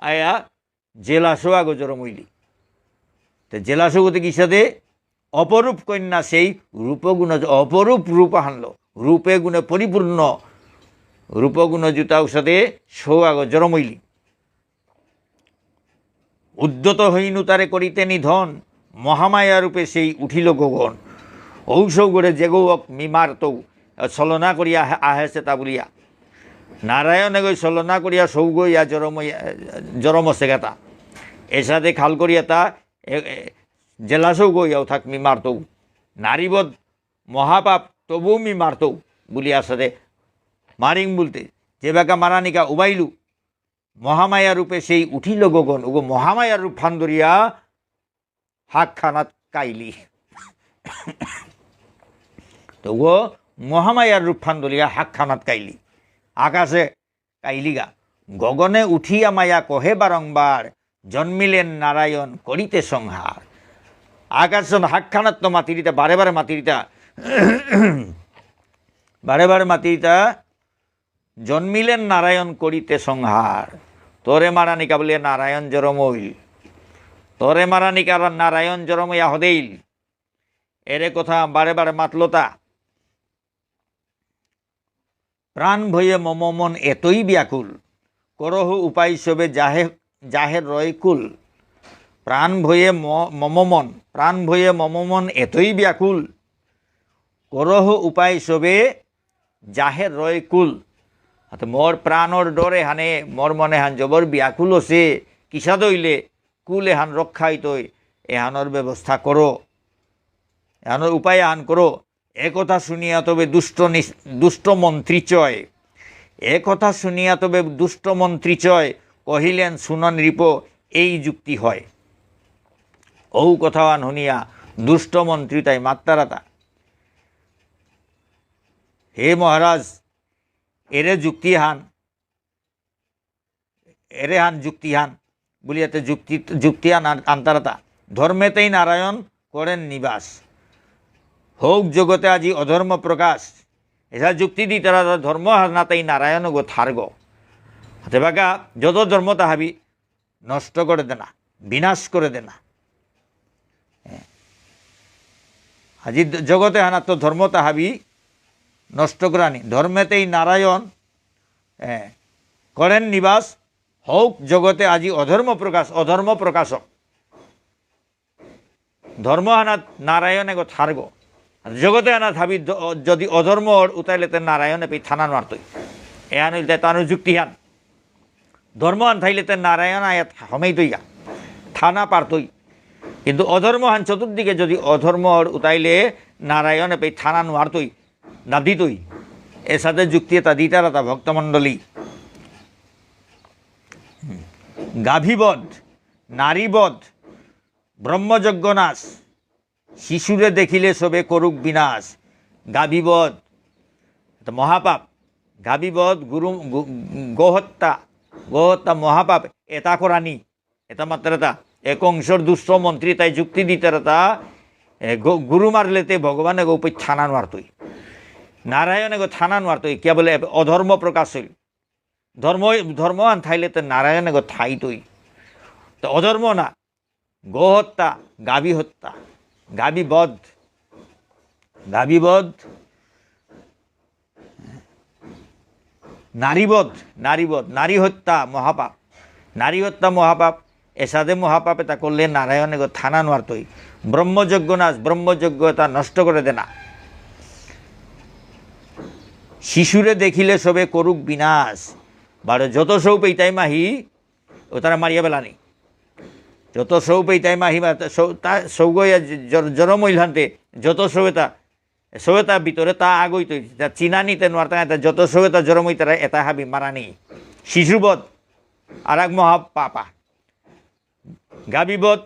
আয়া জেলাসো আগ জরমইলি। তো জেলাসোগতে কি সাথে অপরূপ কন্যা সেই রূপগুণ, অপরূপ রূপ হানল, রূপে গুণে পরিপূর্ণ রূপগুণ জুতাও সাথে সৌ আগ জরমইলি। উদ্যত হইনু তারে করিতে নিধন, মহামায়া রূপে সেই উঠিল গগন। ঔষৌগরে জেগৌক মিমার তৌ, ছলনা করিয়া আহেছে তা বলিয়া। নারায়ণে গই ছলনা করিয়া সৌগইয়া জরমসে গেতা। এর সাথে খাল করিয়া তা জেলাসৌ গইয়াও থাক মিমার তৌ। নারীবধ মহাপাপ তবু মিমার তৌ বলিয়া সাথে মারিং বলতে যে বাকা মারানিকা উবাইলু। মহামায়া রূপে সেই উঠিল গগন, ওগো মহামায়ার রূপ ফান ধরিয়া হাক খানাত কাইলি। তো ও মহামায়ার রূপ ফান ধরিয়া হাক খানাত কাইলি, আকাশে কাইলিগা। গগনে উঠিয়া মায়া কহে বারংবার, জন্মিলেন নারায়ণ করিতে সংহার। আকাশ হাকখানাত তো মাতিরিতা বারে বারে মাতিরিতা জন্মিলেন নারায়ণ করিতে সংহার। তোরে মারানিকা বলিয়া নারায়ণ জরমইল, তোরে মারানিকা নারায়ণ জরমইয়া হদেইল। এরে কথা বারে মাতলতা। প্রাণ ভয়ে মম মন এতই ব্যাকুল, করহ উপায় সবে জাহের রয়কুল। প্রাণ ভয়ে মম মন এতই ব্যাকুল, করহ উপায় সবে জাহের রয়কুল। মোর প্রাণর ডরে হানে মোর মনে হান জবর ব্যাকুল আছে, কিসা দইলে কুল এহান রক্ষাই তৈ এহানোর ব্যবস্থা করো, এহানোর উপায় আন করো। একথা শুনিয়া তবে দুষ্ট মন্ত্রী চয়, একথা শুনিয়া তবে দুষ্ট মন্ত্রী চয়, কহিলেন শুনন নৃপ এই যুক্তি হয়। ঔ কথাওয়ান শুনিয়া দুষ্ট মন্ত্রী তাই মাত্তারাতা, হে মহারাজ এরে হান যুক্তি হান। বলিয়াতে যুক্তি আন্তারাতা ধর্মেতেই নারায়ণ করেন নিবাস হোক জগতে আজি অধর্ম প্রকাশ এসা যুক্তি দি তারা ধর্ম হানাতেই নারায়ণ গো থার্গ হাতে বাকা যত ধর্ম তাহাবি নষ্ট করে দেনা বিনাশ করে দেনা আজি জগতে হানা তো ধর্ম তাহাবি নষ্ট করানি ধর্মেতেই নারায়ণ করেন নিবাস হোক জগতে আজি অধর্ম প্রকাশক ধর্ম আনা নারায়ণে গো থার্গ জগতে আনা থাবি যদি অধর্ম উতাইলে তে নারায়ণে পে থানা মারতই এহান হইলে তানো যুক্তিহান ধর্ম আন থাইলে তে নারায়ণ আয়া হমেই তৈয়া থানা পারতই কিন্তু অধর্ম হান চতুর্দিকে যদি অধর্ম উতাইলে নারায়ণে পে থানা মারতই না দিতই এর সাথে যুক্তি তা দিতারা তা ভক্তমণ্ডলী গাভীবধ নারীবধ ব্রহ্মযজ্ঞ নাশ শিশুরে দেখিলে সবে করুক বিনাশ গাভীবধ মহাপাপ গাভীবধ গোহত্যা মহাপাপ এটা করানি এটা মাত্র তা এক অংশর দুষ্ট মন্ত্রী তাই যুক্তি দিতে তা গুরু মারলেতে ভগবানে গো উপর থানা মারতই নারায়ণে গো থানা মারতই কে বলে অধর্ম প্রকাশ হইল ধর্মবান থাইলে তো নারায়ণে গো থাইতই তো অধর্ম না গোহত্যা গাভী হত্যা গাভীবধ নারীবধ নারী হত্যা মহাপাপ এসাদে মহাপাপে তা করলে নারায়ণে গো থানা মারতই ব্রহ্মযজ্ঞ নাশ ব্রহ্মযজ্ঞ তা নষ্ট করে দেনা শিশুরে দেখিলে সবে করুক বিনাশ বারো যত সৌ পেইতাই মাহি ও তারা মারিয়া বেলানি যত সৌ পেইতাই মাহি সৌগয়া জনমহিলান্তে যত সৌতা ভিতরে তা আগই তৈ চিনানিতে নোয়ারতা এটা যত সৌতা জরমই তারা এটা হাবি মারানি শিশুবধ আর এক মহাপাপা গাভীবধ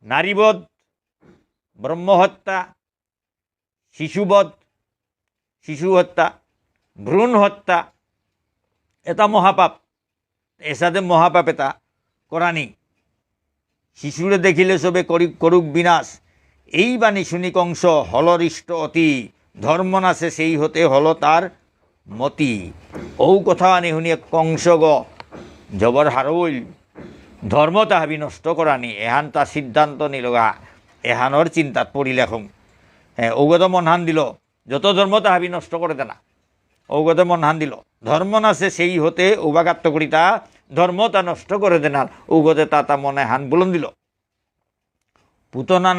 নারীবধ ব্রহ্মহত্যা শিশু হত্যা ভ্রূণ হত্যা এটা মহাপাপ এসাদে মহাপাপ এটা করানি শিশুরে দেখিলে সবে করুক বিনাশ এই বাণী শুনি কংস হলরিষ্ট অতি ধর্ম নাশে সেই হতে হল তার মতি ও কথা আনি শুনিয়ে কংস গ জবর হারইল ধর্ম তাহাবি নষ্ট করানি এহান তা সিদ্ধান্ত নিলগা এহানর চিন্তাত পড়িলে এখন ঔগত মনহান দিল যত ধর্ম তাহাবি নষ্ট করে দেনা ঔগত মনহান দিল ধর্ম নাশে সেই হতে উবাগাত্ত করি তা ধর্ম তা নষ্ট করে দেনার ঔগতে তা মনে হান বুলন দিল পুতনা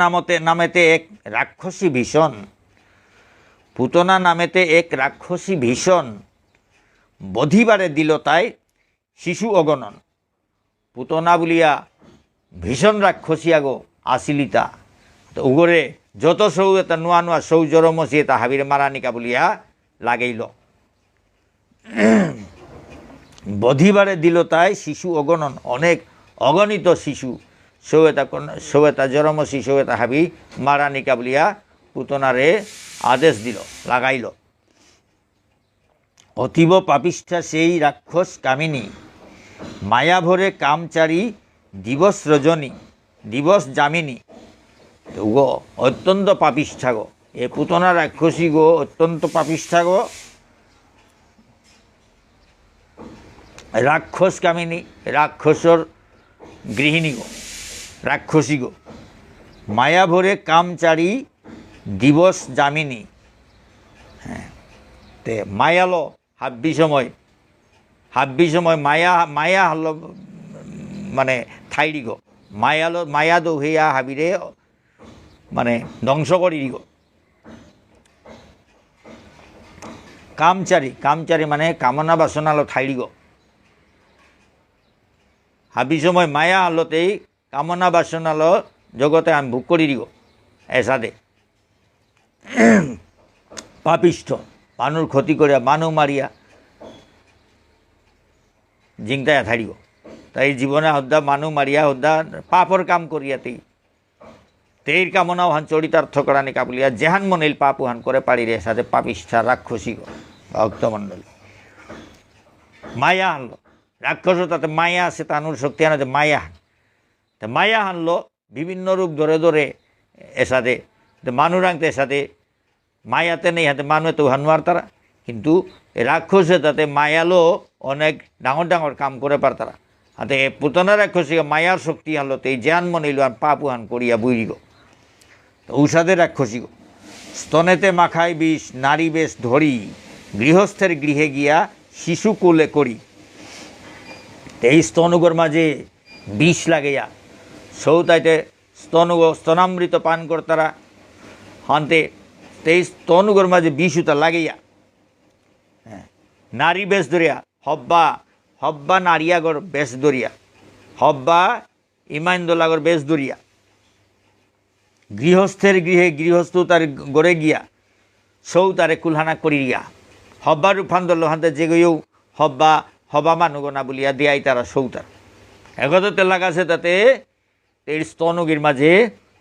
নামেতে এক রাক্ষসী ভীষণ বধিবারে দিল তাই শিশু অগণন পুতনা বলিয়া ভীষণ রাক্ষসী আগো আসিলিতা তো উগরে যত সৌ এটা নোয়া সৌ জরমসি এটা হাবিরে মারানিকা বলিয়া লাগাইল বধিবারে দিল তাই শিশু অগণন অনেক অগণিত শিশু সৌয়েতা জরমসি সৌয়েতা হাবি মারানিকা বলিয়া পুতনারে আদেশ দিল লাগাইল অতীব পাপিষ্ঠা সেই রাক্ষস কামিনী মায়াভরে কামচারী দিবস যামিনী গো অত্যন্ত পাপিষ্ঠা গো এ পুতনা রাক্ষসী গো অত্যন্ত পাপিষ্ঠা গো রাক্ষস কামিনী রাক্ষসর গৃহিণী গো রাক্ষসী গো মায়াভরে কামচারী দিবস যামিনী হ্যাঁ তে মায়ালো হাব্বি সময় মায়া হল মানে ঠাইরি গো মায়া দৌহিয়া হাবিরে মানে ধ্বংস করি গো কামচারী মানে কামনা বাসনালো ঠাইরি গো হাবি সময় মায়া আলোতেই কামনা বাসনালো জগতে আমি ভোগ করি গো এসাদে পাপিষ্ঠ মানুষ ক্ষতি করিয়া মানুষ মারিয়া জিংতায়া থাড়িব তাই জীবনে হদ্দা মানুষ মারিয়া হদ্দা পাপর কাম করিয়াতেই তেইর কামনাও হান চরিতার্থ করানি কাবুলিয়া যেহান মনিল পাপ হান করে পারি রে সাথে পাপিষ্ঠা রাক্ষসী ভক্তমণ্ডলী মায়া আনলো রাক্ষসও তাতে মায়া আছে, তানুর শক্তি আনাতে মায়া হান। তা মায়া হানলো বিভিন্ন রূপ ধরে ধরে এসাদে মানুষ আনতে এসাদে মায়াতে নেই হাতে মানুষ তো হানুয়ার তারা, কিন্তু রাক্ষসে তাতে মায়ালো অনেক ডাঙর ডাঙর কাম করে পার তারা হাতে পুতনা রাক্ষসীকে মায়ার শক্তি আনলো তো এই জ্ঞান মনিল আর পাপুহান করিয়া বুঝি গো ঔষধের রাক্ষসী গো। স্তনেতে মাখাই বিষ নারী বেশ ধরি গৃহস্থের গৃহে গিয়া শিশু কোলে করি। এই স্তনুগর মাঝে বিষ লাগেয়া সৌতাইতে স্তনামৃত পান করতারা হানতে তেই স্তনুগর মাঝে বিষ উতা লাগেয়া নারী বেশ ধরিয়া হব্বা নারিয়াগর বেশ ধরিয়া হব্বা ইমাইন্দোলাগর বেশ ধরিয়া গৃহস্থের গৃহে গৃহস্থ তার গড়ে গিয়া সৌ তারে কুলহানা করিয়া হব্বা রূপান্তর হাতে যে গেও হবা মানুগনা বলিয়া দিয়াই তারা সৌতার একতে লাগাছে তাতে এই স্তনগীর মাঝে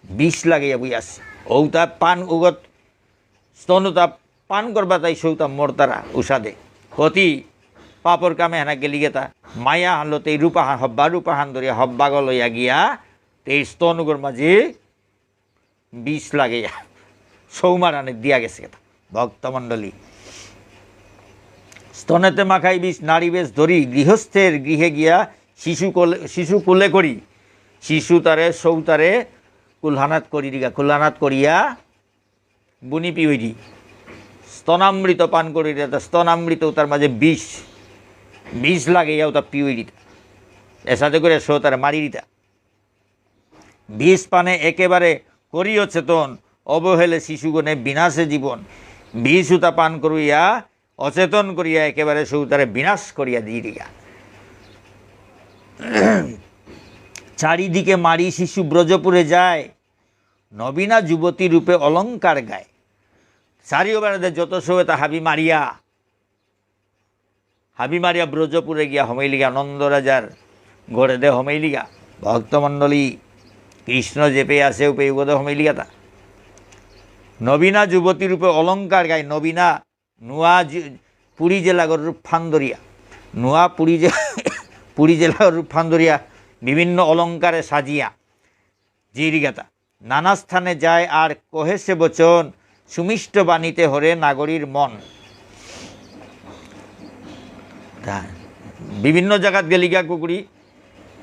বিষ লাগাইয়া বই আসছে ঔতা পান উগত স্তনতা পান করবা তাই সৌতা মরতারা উষাদে কতি পাপর কামে হেনা গেলি গেতা মায়া হানলো তেই রূপাহান রূপাহান ধরিয়া হব্বাগ লইয়া গিয়া এই স্তনগর মাঝে বিষ লাগাইয়া সৌমারানে দিয়া গেছে কথা ভক্তমণ্ডলী। স্তনেতে মাখাই বিষ নারী বেশ ধরি গৃহস্থের গৃহে গিয়া শিশু কোলে করি শিশু তারে সৌতারে কুলহানাত করিয়া বুনি পিউরি স্তনামৃত পান করি স্তনামৃত তার মাঝে বিষ লাগাইয়াও তা পিউরিটা এসাথে করে সৌ তারে মারি দিতা বিষ পানে একেবারে করিও চেতন অবহেলে শিশুগণে বিনাশে জীবন বিষ উতা পান করিয়া অচেতন করিয়া একেবারে সৌতারে বিনাশ করিয়া দিয়ে দিয়া চারিদিকে মারি শিশু ব্রজপুরে যায় নবীনা যুবতী রূপে অলঙ্কার গায় চারিওবারে যত সৌতা হাবি মারিয়া ব্রজপুরে গিয়া হমাইলিগা নন্দ রাজার গড়ে দে হমাইলিগা ভক্তমণ্ডলী কৃষ্ণ যেপে আসে উপে উগদে হমাইলিগা তা নবীনা যুবতী রূপে অলঙ্কার গায় নবীনা নুয়া পুরী জেলাগর রূপ ফান্দরিয়া নুয়া পুরী জেলাগর রূপ ফান্দরিয়া বিভিন্ন অলঙ্কারে সাজিয়া জিরিগাতা নানা স্থানে যায় আর কহে সে বচন সুমিষ্ট বাণীতে হরে নাগরীর মন। বিভিন্ন জায়গাত গেলিগা কুকুরি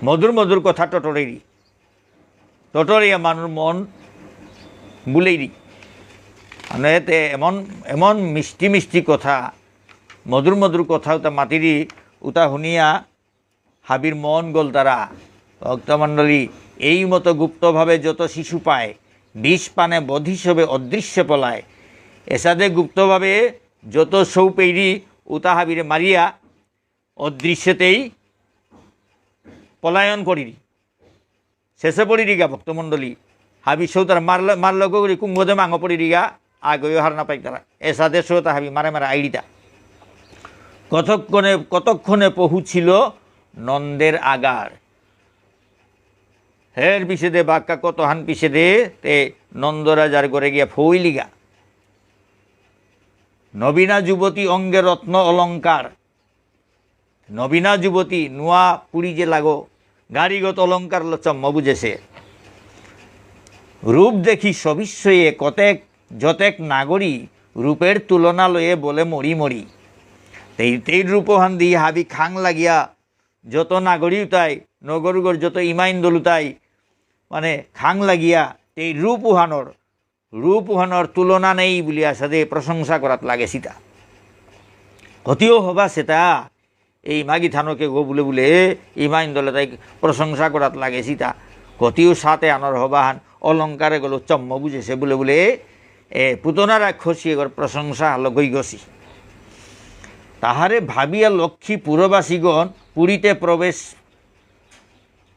মধুর মধুর কথা টটরিয়া মানুষ মন বুলেইরি মানে এতে এমন মিষ্টি মিষ্টি কথা মধুর মধুর কথা উতা মাতিরি উতা শুনিয়া হাবির মন গল তারা ভক্তমণ্ডলী এই মতো গুপ্তভাবে যত শিশু পায় বিষ পানে বধিসবে অদৃশ্য পলায় এসাদে গুপ্তভাবে যত সৌ পেইরি উতা হাবিরে মারিয়া অদৃশ্যতেই পলায়ন করিরি শেষে পড়িরিগা ভক্তমণ্ডলী হাবি সৌ তারা মারল করি কুম্ভদে মাঙ পড়িরিগা আগেও হার না পাই তারা এসাদে সৌ তা হাবি মারে আইডিটা কতক্ষণে পহুছিল নন্দের আগার হের পিছে দে বাক্কা কত হান পিছে দে তে নন্দরাজার ঘরে গিয়া ফইলিগা নবীনা যুবতী অঙ্গে রত্ন অলঙ্কার নবীনা যুবতী নুয়া পুরী যে লাগো গাড়িগত অলঙ্কার চম্ম বুঝেছে রূপ দেখি সবিস্ময়ে যতেক নাগরী রূপের তুলনা লয়ে বলে মরি মরি তেই রূপহান দিয়ে হাবি খাং লাগিয়া যত নাগরী উতাই নগরগর যত ইমাইন দলুতাই মানে খাং লাগিয়া এই রূপহানর তুলনা নেই বলিয়া সাদে প্রশংসা করাত লাগে সীতা কতিও হবা সেটা এই মাগি থানকে গো বলে ইমাইন দলে তাই প্রশংসা করাত লাগে সীতা কতিও সাথে আনর হবাহান অলঙ্কারে গেল চম্ম বুঝেছে বলে পুতনা রাক্ষসী এগর প্রশংসা হলো গই গসি তাহারে ভাবিয়া লক্ষ্মী পুরবাসীগণ পুরীতে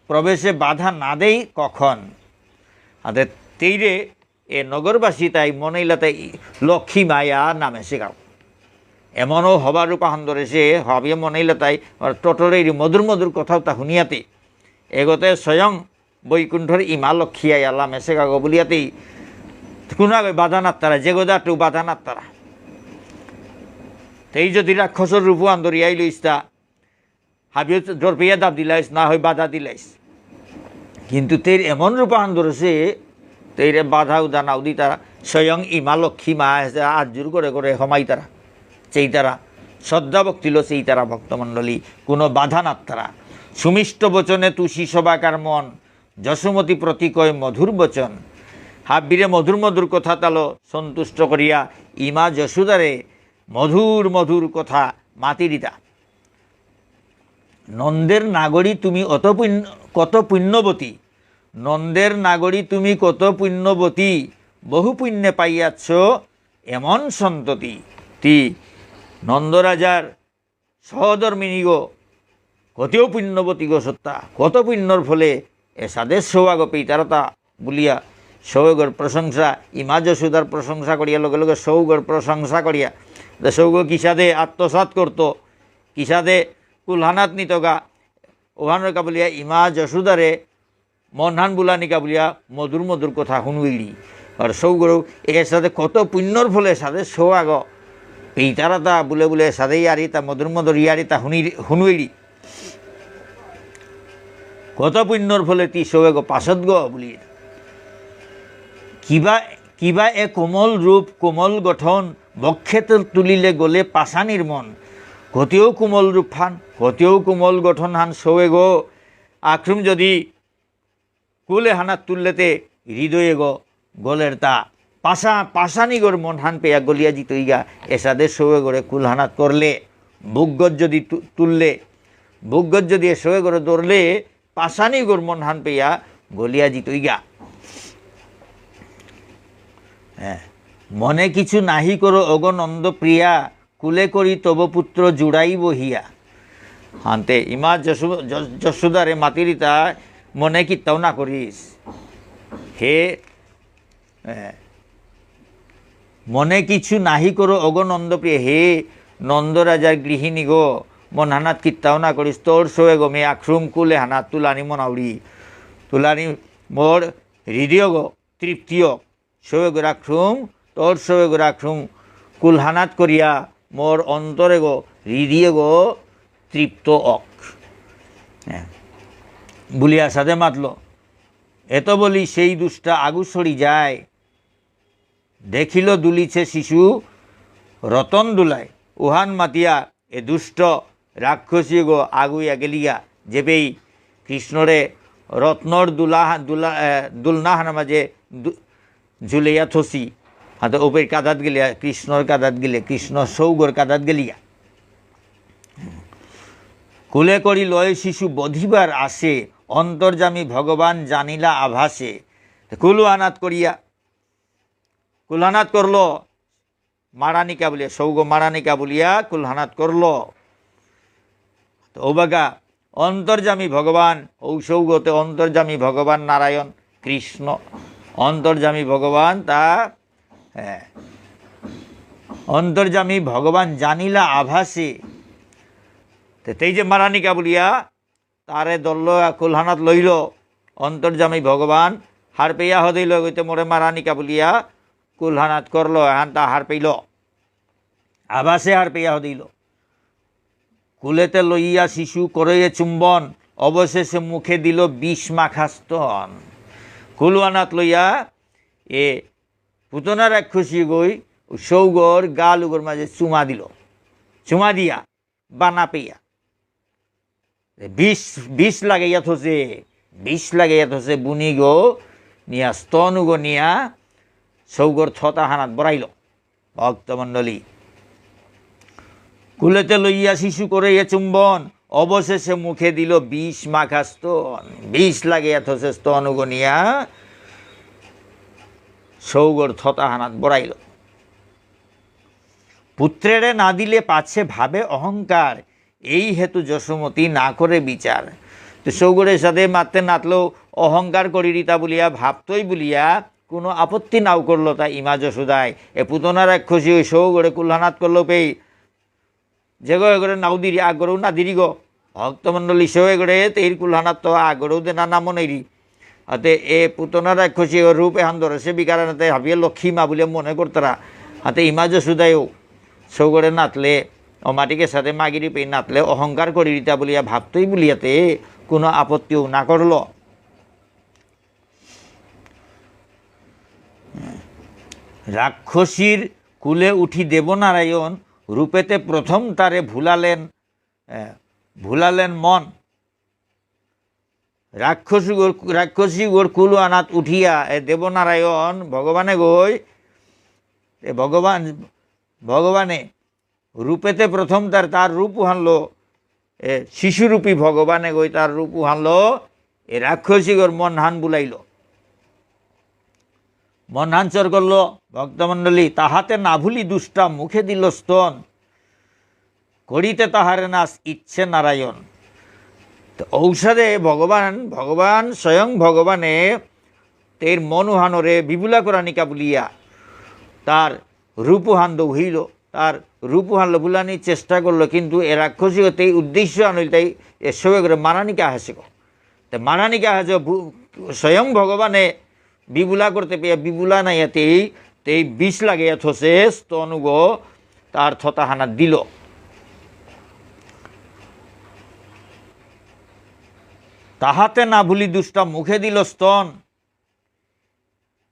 প্রবেশে বাধা না দেই কখন আদের তেইরে এ নগরবাসী তাই মনেইলা তাই লক্ষ্মী মায়া নামে শেখাও এমনও হবার রূপাহান ধরেছে হবিয়ে মনেইলা তাই টটরের মধুর মধুর কথাও তা শুনিয়াতে এগতে স্বয়ং বৈকুণ্ঠর ইমা লক্ষ্মী আল্লাহ মেসে গাগো বলিয়াতেই কোনো আগে বাধা নাত্তারা যেগোদাটু বাধা নাত্তারা এই যদি রাক্ষসর রূপ আন্দরিয়াই লইস্তা হাবিও জোর পেয়ে দাব দিলাইস না হয় বাধা দিলাইস, কিন্তু তের এমন রূপায়ণ ধরেছে তেরে বাধা উদা নাও দি তারা স্বয়ং ইমা লক্ষ্মী মা আজুর করে করে হমাই তারা সেই তারা শ্রদ্ধা ভক্তিল সেই তারা ভক্তমণ্ডলী কোনো বাধা নাত তারা সুমিষ্ট বচনে তুষি সবাকার মন যশোমতী প্রতীকয় মধুর বচন হাব্বিরে মধুর মধুর কথা তালো সন্তুষ্ট করিয়া ইমা যশোদারে মধুর মধুর কথা মাতি দিতা। নন্দের নাগরী তুমি কত পুণ্যবতী, নন্দের নাগরী তুমি কত পুণ্যবতী, বহু পুণ্যে পাইয়াছ এমন সন্ততি। তি নন্দরাজার সহধর্মিনী গো কতও পুণ্যবতী গো সত্তা, কত পুণ্যর ফলে এ সাদেশ সৌভাগ্য পেইতারতা বলিয়া সৌগর প্রশংসা ইমা যশোদার প্রশংসা করিয়া লগে লগে সৌগর প্রশংসা করিয়া সৌগ কিসাদে আত্মসাৎ করতো, কিসাদে কুলহানাত নিতগা ওহানকা বলিয়া ইমা যশোদারে মনহান বুলানিকা বলিয়া মধুর মধুর কথা শুনুইলি। আর সৌগর এর সাথে কত পুণ্যর ফলে সাদে সৌভাগ পেইতারতা বলে বলে সাদে ইয়ারি তা মধুর মধুর ইয়ারি তা শুনুইলি, কত পুণ্যর ফলে তি সৌভাগ পাশদ গ বলি। কিবা এ কোমল রূপ কোমল গঠন বক্ষে তুলিলে গলে পাশানির মন, কতেও কোমল রূপ হান কতেও কোমল গঠন হান সৌয়ে গো আক্রম যদি কুলে হানাত তুললেতে হৃদয়ে গো গলের তা পাশানি গোর মন হান পেয়া গলিয়া জিতইগা এসাদের সৌয়ে গড়ে কুল হানাত করলে বুকগজ যদি তুললে বুকগজ যদি এ সৌয়ে গড়ে দৌড়লে পাশানি গোর মন হান পেয়া গলিয়া জিতইগা। হ্যাঁ, মনে কিছু নাহি করো অগনন্দ প্রিয়া, কুলে করি তব পুত্র জুড়াই বহিয়া। হান্তে ইমা যশোদারে মাতিরিতা মনে কিতাও না করিস হে, মনে কিছু নাহি করো অগনন্দ প্রিয়া, হে নন্দরাজার গৃহিণী গো মন হানাত কিতাও না করিস, তোর শোয়ে গো মে আখ্রুম কুলে হানাত তুলানি মনাউড়ি তুলানি মোর হৃদয় গো তৃপ্তিয় শোয়ে গো রাখুম তোর শোয়ে গো রাখুম কুলহানাত করিয়া মোর অন্তরে গো হৃদয় গো তৃপ্ত অক। হ্যাঁ বলিয়া সাদে মাতল, এত বলি সেই দুষ্টা আগু সরি যায়, দেখিল দুলিছে শিশু রতন দুলায়, উহান মাতিয়া এ দুষ্ট রাক্ষসী গো আগুইয়া গেলিয়া, যেবেই কৃষ্ণরে রত্নর দুলনাহার মাঝে ঝুলিয়া থসি, হাতে ওপের কাদাত গেলিয়া কৃষ্ণর কাদাত গেলে কৃষ্ণ সৌগর কাদাত গেলিয়া, কুলে করি লয় শিশু বধিবার আসে, অন্তর্যামী ভগবান জানিলা আভাসে। কুলহানাত করিয়া কুলহানাত করল মারানিকা বলিয়া সৌগ মারানিকা বলিয়া কুলহানাত করল। ওবাগা অন্তর্যামী ভগবান ঔসৌগতে অন্তর্যামী ভগবান নারায়ণ কৃষ্ণ অন্তর্যামী ভগবান তা অন্তর্যামী ভগবান জানিলা আভাসে। তেই যে মারানিকা বলিয়া তারে দল কুলহানাত লইল, অন্তর্যামী ভগবান হার পেয়া হদিল গইতে মোরে মারানিকা বলিয়া কুলহানাত করল, এখন তা হার পেইল আভাসে হার পেয়া হদিল। কুলেতে লইয়া শিশু করে চুম্বন, অবশেষে মুখে দিল বিষ মাখা স্তন। কুলহানাত লইয়া এ পুতনা রাক্ষসী গই সৌগর গাল উগর মাঝে চুমা দিল, চুমা দিয়া বানা পেয়া বিষ লাগাইয়া থসে, বিষ লাগাইয়া থসে বুনি গো নিয়া স্তন গো নিয়া সৌগর ছটা হানাত বড়াইল। ভক্তমণ্ডলী কুলেতে লইয়া শিশু করে এ চুম্বন, অবশেষে মুখে দিল বিষ মাখা স্তন, বিষ লাগাইয়া থসে স্তন গো নিয়া সৌগর ছটা হানাত বড়াইল। পুত্রেরে না দিলে পাছে ভাবে অহংকার, এই হেতু যশোমতী না করে বিচার। তো সৌগরের সাথে মারতে নাতলেও অহংকার করি রিতা বলিয়া ভাবতই বলিয়া কোনো আপত্তি নাও করলো তা ইমা যশোদায়। এ পুতনা রাক্ষসী ওই সৌগরে কুলহানাত করলো পেই যে গো এগরে নাও দিরি আগরেও না দিরি গো ভক্তমণ্ডলী সেও এগরে তেইর কুলহানাত তো আগরেও দে না নামো নেরি। হাতে এ পুতনা রাক্ষসী ও রূপ এহান ধরে সে বিকারানাতে ভাবিয়ে লক্ষ্মী মা বলে মনে করতারা। হাতে ইমা যশোদায়ও সৌগরে নাতলে মাটিকে সাথে মাগিরি পেয়ে নাতলে অহংকার করি রিতা বলিয়া ভাবতই বলিয়াতে কোনো আপত্তিও না করল। রাক্ষসীর কুলে উঠি দেবনারায়ণ রূপেতে প্রথম তারে ভুলালেন মন। রাক্ষসী গোর কুল আনাত উঠিয়া দেবনারায়ণ ভগবানে গই ভগবানে রূপেতে প্রথম তার রূপ হানলো শিশুরূপী ভগবানে গই তার রূপ হানলো এ রাক্ষসী গোর মন হান বুলাইল, মন হাঞ্চর করল। ভক্তমণ্ডলী তাহাতে না ভুলি দুষ্টা মুখে দিল স্তন, করিতে তাহারে নাশ ইচ্ছে নারায়ণ। তো ঔষধে ভগবান স্বয়ং ভগবানে তের মনুহানরে বিপুলা করানিকা বলিয়া তার রূপহান্দ হইল, তার রূপহান্ড বুলানির চেষ্টা করলো, কিন্তু এ রাক্ষসী তেই উদ্দেশ্য আনল তাই এসবে করে মারানিকা হাসে তো মারানিকা হাসে স্বয়ং ভগবানে বিবুলা করতে পেয়ে বিবুলা নাই তেই বিষ লাগিয়া থসে স্তনুগ তার থতাহানা দিল। তাহাতে না ভুলি দুষ্টা মুখে দিল স্তন,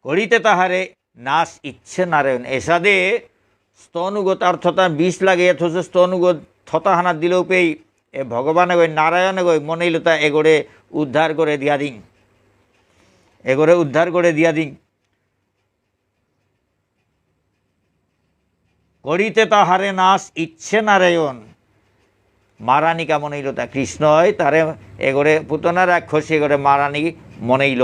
করিতে তাহারে নাশ ইচ্ছে নারায়ণ। এসাদে স্তনুগ তার থতা বিষ লাগিয়া থসে স্তনুগ থতাহানা দিলেও পেই এ ভগবানে গই নারায়ণে গই মনেইল তা এগোড়ে উদ্ধার করে দিয়া দিন। করিতে তাহারে নাশ ইচ্ছে নারায়ণ, মারানিকা মনেইল তা কৃষ্ণই তারে এগোড়ে পুতনা রাক্ষসী এগোড়ে মারানি মনেইল।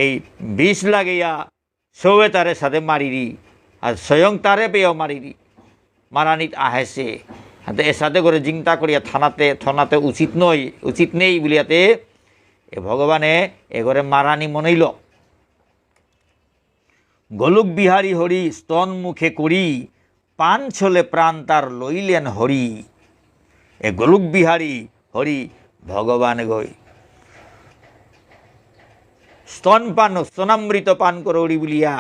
এই বিষ লাগিয়া সৌয়ে তারে সাথে মারিরি আর স্বয়ং তারে পেয়েও মারিরি মারানিত আহেছে হাতে এর সাথে করে চিন্তা করিয়া থানাতে উচিত নেই বলিয়াতে এ ভগবানে এগরে মারানি মনেইল। গোলক বিহারী হরি স্তন মুখে করি, পান ছলে প্রাণ তার লইলেন হরি। এ গোলক বিহারী হরি ভগবান গই স্তনামৃত পান করৌড়ি বলিয়া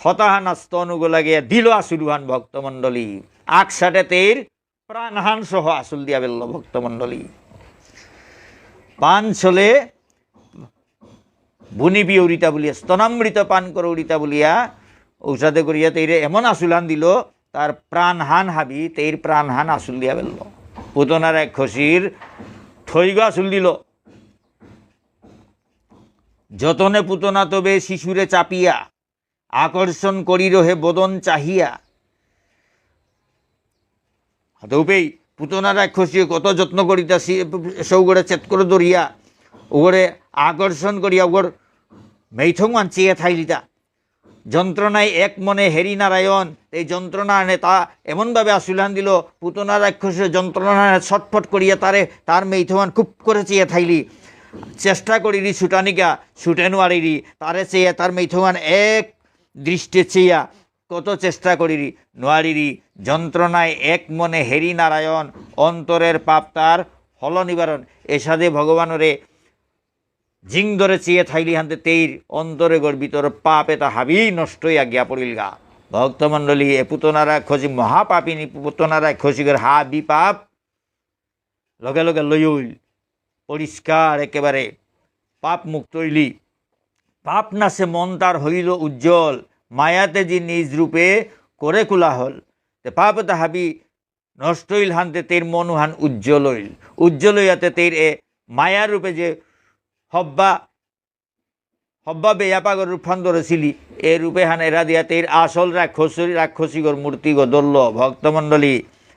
থতাহানা স্তনুগ লাগিয়া দিল আসুলুহান ভক্তমণ্ডলী। আকসাটে তের প্রাণহান সহ আসুল দিয়া বেলল ভক্তমণ্ডলী। পান ছলে বুনি বিউরিতা বলিয়া স্তনামৃত পান করৌরিতা বলিয়া ঔষধে করিয়া তেইরে এমন আসুলহান দিল তার প্রাণহান হাবি তেইর প্রাণহান আসুল দিয়া বেলল। পুতনার এক খসির থৈগ আসুল দিল। যতনে পুতনা তবে শিশুরে চাপিয়া, আকর্ষণ করি রহে বদন চাহিয়া। হাতেউপেই পুতনার এক খসি কত যত্ন করিতা সৌগড়ে চেত করে ধরিয়া ওগরে আকর্ষণ করিয়া ওগর মেইথমান চেয়ে থাইলিতা। যন্ত্রণায় এক মনে হেরি নারায়ণ এই যন্ত্রণা আনে তা এমনভাবে আসুলান দিল পুতনা রাক্ষসের যন্ত্রণা ছটফট করিয়া তার মেইথমান খুব করে চেয়ে থাইলি। চেষ্টা করিরি ছুটানিকা ছুটে নোয়ারিরি তারে চেয়ে তার মেইথমান এক দৃষ্টে চেয়া কত চেষ্টা করিরি নোয়ারিরি। যন্ত্রণায় এক মনে হেরি নারায়ণ অন্তরের পাপ তার হল নিবারণ। এসাদে ভগবানরে জিং ধরে চেয়ে থাইলি হানতে তেইর অন্তরে গর ভিতর পাপ এটা হাবি নষ্ট হইয়া গিয়া পড়িল গা। ভক্তমণ্ডলী এ পুতনারা খসি মহাপাপিনী পুতনারা খসিগর হাবি পাপ লগে লগে লইল পরিষ্কার একেবারে পাপ মুক্ত হইলি। পাপ নাশে মন তার হইল উজ্জ্বল, মায়াতে যে নিজ রূপে করে কোলাহল। পাপ এটা হাবি নষ্ট হইল হানতে তের মনুহান উজ্জ্বল হইয়াতে তের এ মায়ার রূপে যে হব্বা বেয়াপাগর রূপফান ধরেছিলি এ রূপে হান এরা দিয়া তের আসল রাক্ষসীগর মূর্তিগো দল্ল। ভক্তমণ্ডলী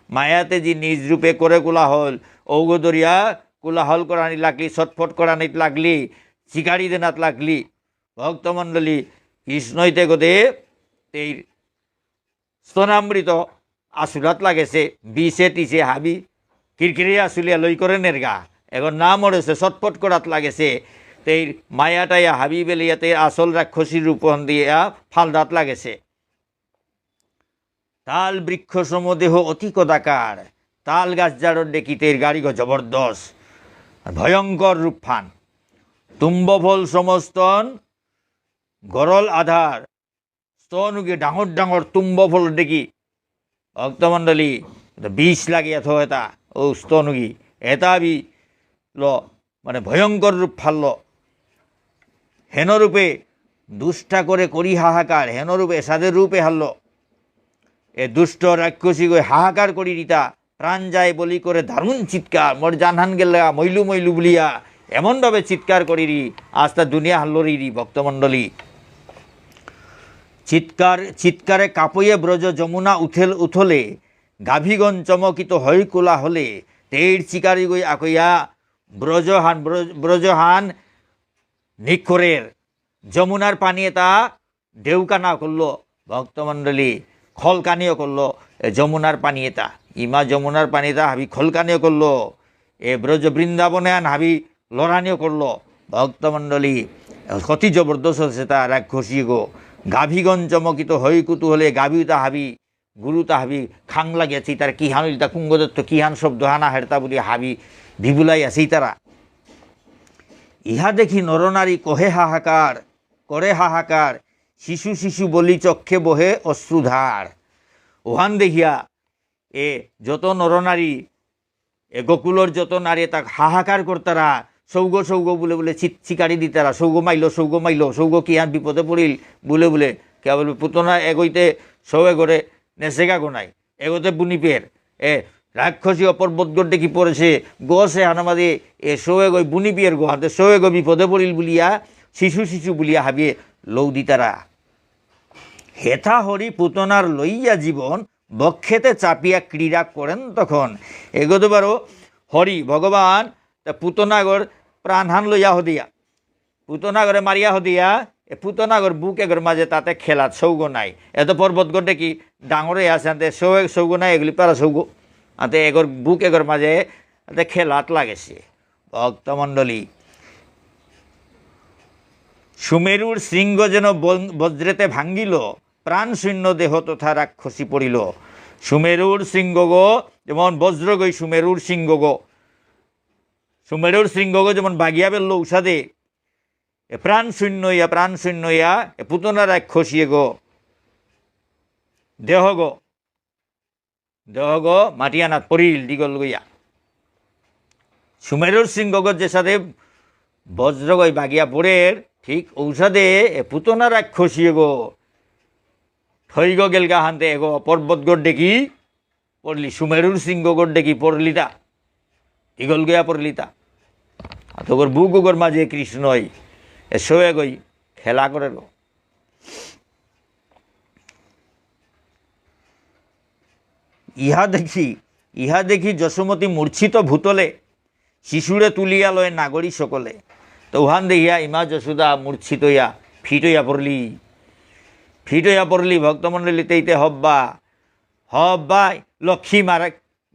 মায়াতে যে নিজ রূপে করে কোলাহল ঔগো দরিয়া কোলাহল করানি লাগলি, ছটফট করানিত লাগলি, শিকারি দেনাত লাগলি। ভক্তমণ্ডলী কৃষ্ণইতে গোদে তেই স্তনামৃত আসুরাত লাগেছে বিষে টিসে হাবি কিরকিরে আসুলিয়া লই করে নেরগা এখন না মরেছে ছটফট করাত লাগেছে। তেই মায়াটাইয়া হাবি বেলিয়াতে আসল রাক্ষসীর রূপন দিয়া ফালদাত লাগেছে। তাল বৃক্ষ সমদেহ অতি কদাকার, তাল গাছ জাড়র দেখি তের গাড়ি জবরদস্ত ভয়ঙ্কর রূপফান। তুম্বফল সমস্তন গরল আধার স্তনুকে ডাঙর ডাঙর তুম্বফল দেখি ভক্তমণ্ডলী বিষ লাগিয়া থো এটা ও স্তনুগী এটা বি ল মানে ভয়ঙ্কর রূপ ফালল হেনরূপে দুষ্টা করে করি হাহাকার হেনরূপে এসাদের রূপে হারল এ দুষ্ট রাক্ষসী গই হাহাকার করি রিতা প্রাণ যায় বলি করে দারুণ চিৎকার মোর জানহান গেলা মইলু মইলু বলিয়া এমনভাবে চিৎকার করিরি আজ তার দুনিয়া হাল্লরিরি ভক্তমণ্ডলী চিৎকারে কাঁপইয়ে ব্রজ যমুনা উথলে গাভীগণ চমকিত হয় কোলা হলে তেইর চিকারি গই আকইয়া ব্রজহান নিক্ষরের যমুনার পানিয়ে তা ঢেউকানা করলো ভক্তমণ্ডলী খলকানিও করলো যমুনার পানিয়ে তা ইমা যমুনার পানিতা হাবি খলকানিও করলো এ ব্রজ বৃন্দাবনে আন হাবি লড়ানিও করলো ভক্তমণ্ডলী কতি জবরদস্ত হচ্ছে তা রাক্ষসী গো গাভীগণ চমকিত হই কুতুহলে গাভী তা হাবি গুরু তা হাবি খাং লাগিয়াছি তার কিহান তা কুঙ্গদত্ত কিহান শব্দ হানা হেরতা বলি হাবি ভিবুলাই আছি তারা ইহা দেখি নরনারী কহে হাহাকার করে হাহাকার শিশু শিশু বলি চক্ষে বহে অশ্রুধার ওহান দেখিয়া এ যত নরনারী এ গোকুলর যত নারী তাক হাহাকার করতারা সৌগ সৌগ বলে বলে চিকারি দিতারা সৌগ মাইল সৌগ কিহান বিপদে পড়িল বলে বলে কে বলবে পুতনা এগোইতে সৌ এগোরে নেসেগা গোনাই এগোতে বুনিপের এ রাক্ষসী অপর্বতগড় দেখি পড়েছে গছে হানামাদে এ সৌ এগোই বুনিপিয়ের গো হাতে সৌ এগো বিপদে পড়িল বলিয়া শিশু শিশু বলিয়া হাবিয়ে লৌ দিতারা হেথা হরি পুতনার লইয়া জীবন বক্ষেতে চাপিয়া ক্রীড়া করেন তখন এগোতে পারো হরি ভগবান তা পুতনাগর প্রাণহান লইয়া হদিয়া পুতনাগরে মারিয়া হদিয়া এ পুতনাগর বুক এগর মাঝে তাতে খেলাত সৌগ নাই এত পর্বতগড় দেখি ডাঙরে আছে আনতে সৌগ নাই এগুলি পারা সৌগ আনতে এগর বুক এগর মাঝে তাতে খেলাত লাগেছে ভক্তমণ্ডলী সুমেরুর শৃঙ্গ যেন বজ্রেতে ভাঙ্গিল প্রাণ শূন্য দেহ তথা রাক্ষসী পড়িল সুমেরুর শৃঙ্গ গো যেমন বজ্র গই সুমেরুর শৃঙ্গ গো সুমেরুর শৃঙ্গ গো যেমন বাগিয়া বেলল উষাদে এ প্রাণ শূন্য ইয়া এ পুতনা রাক্ষসী গো দেহ গো মাটিয়ানাথ পড়িল দিগল গইয়া সুমেরুর শৃঙ্গ গো যে সাথে বজ্র গই বাগিয়া পড়ের ঠিক ঔষধে এ পুতনা রাক্ষসী গো থৈগ গেলগা হানতে এগো পর্বতগড় দেখি পড়লি সুমেরুর শৃঙ্গগড় দেখি পড়লিতা ইগল গয়া পড়লিতা তোর বুকুগর মাঝে কৃষ্ণই এসো এগোই খেলা করে গো ইহা দেখি যশোমতী মূর্ছিত ভূতলে শিশুরে তুলিয়া লয় নাগরী সকলে তো উহান দেখিয়া ইমা যশোদা মূর্ছিত ইয়া ফিট হইয়া পড়লি ভক্তমণ্ডলীতে ইতে হব্বা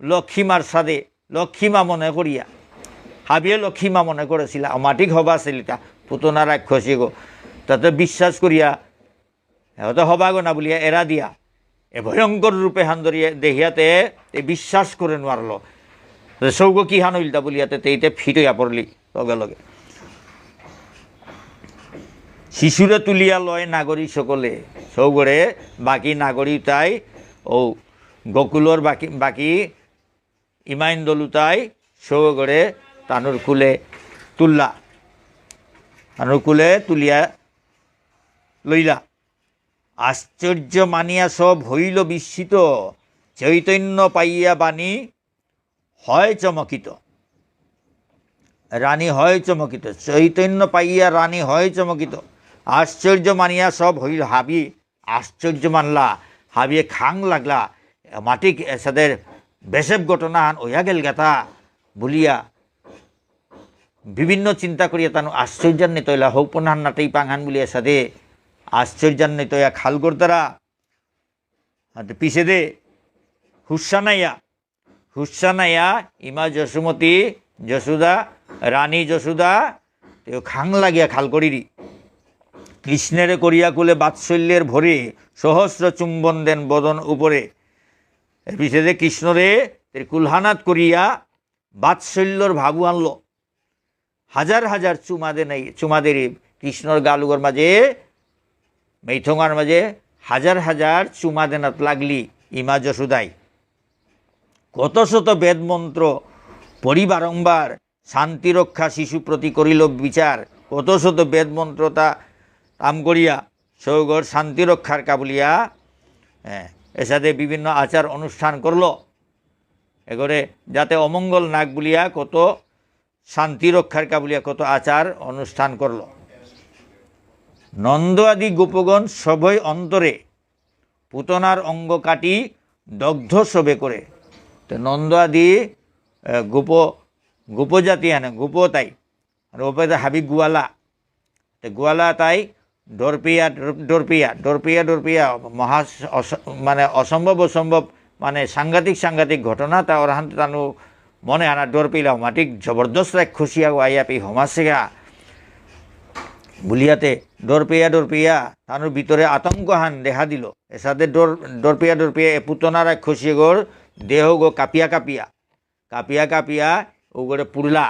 লক্ষ্মীমার সাদে লক্ষ্মীমা মনে করিয়া হাবিয়ে লক্ষ্মীমা মনে করেছিল মাটিক হবা ছিলিতা পুতনা রাক্ষসী গো তাতে বিশ্বাস করিয়া হয়তো হবা গো না বলিয়া এরা দিয়া এ ভয়ঙ্কর রূপে হান ধরিয়া দেখিয়াতে বিশ্বাস করে নোৱারল সৌগ কি হান হইলতা বলিয়াতে তেইতে ফিট হইয়া পড়লি লগে লগে শিশুরে তুলিয়া লয় নাগরী সকলে সৌগরে বাকি নাগরী তাই ও গোকুলর বাকি ইমাইন দলুতাই সৌগরে তানুর কুলে তুলিয়া লইলা আশ্চর্য মানিয়া সব হইল বিস্মিত চৈতন্য পাইয়া বাণী হয় চমকিত রানী হয় চমকিত চৈতন্য পাইয়া রানী হয় চমকিত আশ্চর্য মানিয়া সব হইল হাবি আশ্চর্য মানলা হাবিয়ে খাং লাগলা মাটিক এসাদের বেসেব ঘটনা ওয়া গেল গাথা বলিয়া বিভিন্ন চিন্তা করিয়া তানো আশ্চর্যান্বিত হইলা হৌপনাহান নাটেই পাংহান বলিয়া সাদে আশ্চর্যান্বিত হইয়া খালগর দ্বারা পিছে দে হুসানাইয়া ইমা যশোমতী যশোদা রানী যশোদা তেও খাং লাগিয়া খাল করিরি কৃষ্ণেরে করিয়া কুলে বাৎসল্যের ভরে সহস্র চুম্বন দেন বদন উপরে পিছে দে কৃষ্ণরে কুলহানাত করিয়া বাৎসল্যর ভাবু আনল হাজার হাজার চুমাদের কৃষ্ণর গালুগর মাঝে মেথঙ্গার মাঝে হাজার হাজার চুমা দেনাত লাগলি ইমা যশোদাই কত শত বেদমন্ত্র পড়ি বারংবার শান্তি রক্ষা শিশু প্রতি করিল বিচার কত শত বেদমন্ত্র তা কাম করিয়া সৌগর শান্তি রক্ষার কাবুলিয়া এর সাথে বিভিন্ন আচার অনুষ্ঠান করল এগরে যাতে অমঙ্গল নাক বলিয়া কত শান্তি রক্ষার কাবুলিয়া কত আচার অনুষ্ঠান করল নন্দ আদি গোপগণ সভয় অন্তরে পুতনার অঙ্গ কাটি দগ্ধ সবে করে তো নন্দ আদি গোপজাতি আনে গোপ তাই আর ওপরে হাবি গোয়ালা তো গোয়ালা তাই ডরপিয়া মহা মানে অসম্ভব মানে সাংঘাতিক ঘটনা তা ওর হাতে তানু মনে আনা ডরপিলা মাটিক জবরদস্ত এক খুশিয়া আইয়া পি হমাসেগা বুলিয়াতে ডরপিয়া তানুর ভিতরে আতঙ্ক হান দেখা দিল এর সাথে ডরপিয়া এ পুতনার এক খুশিয়ে গোর দেহ গো কাপিয়া ও গোরে পুরলা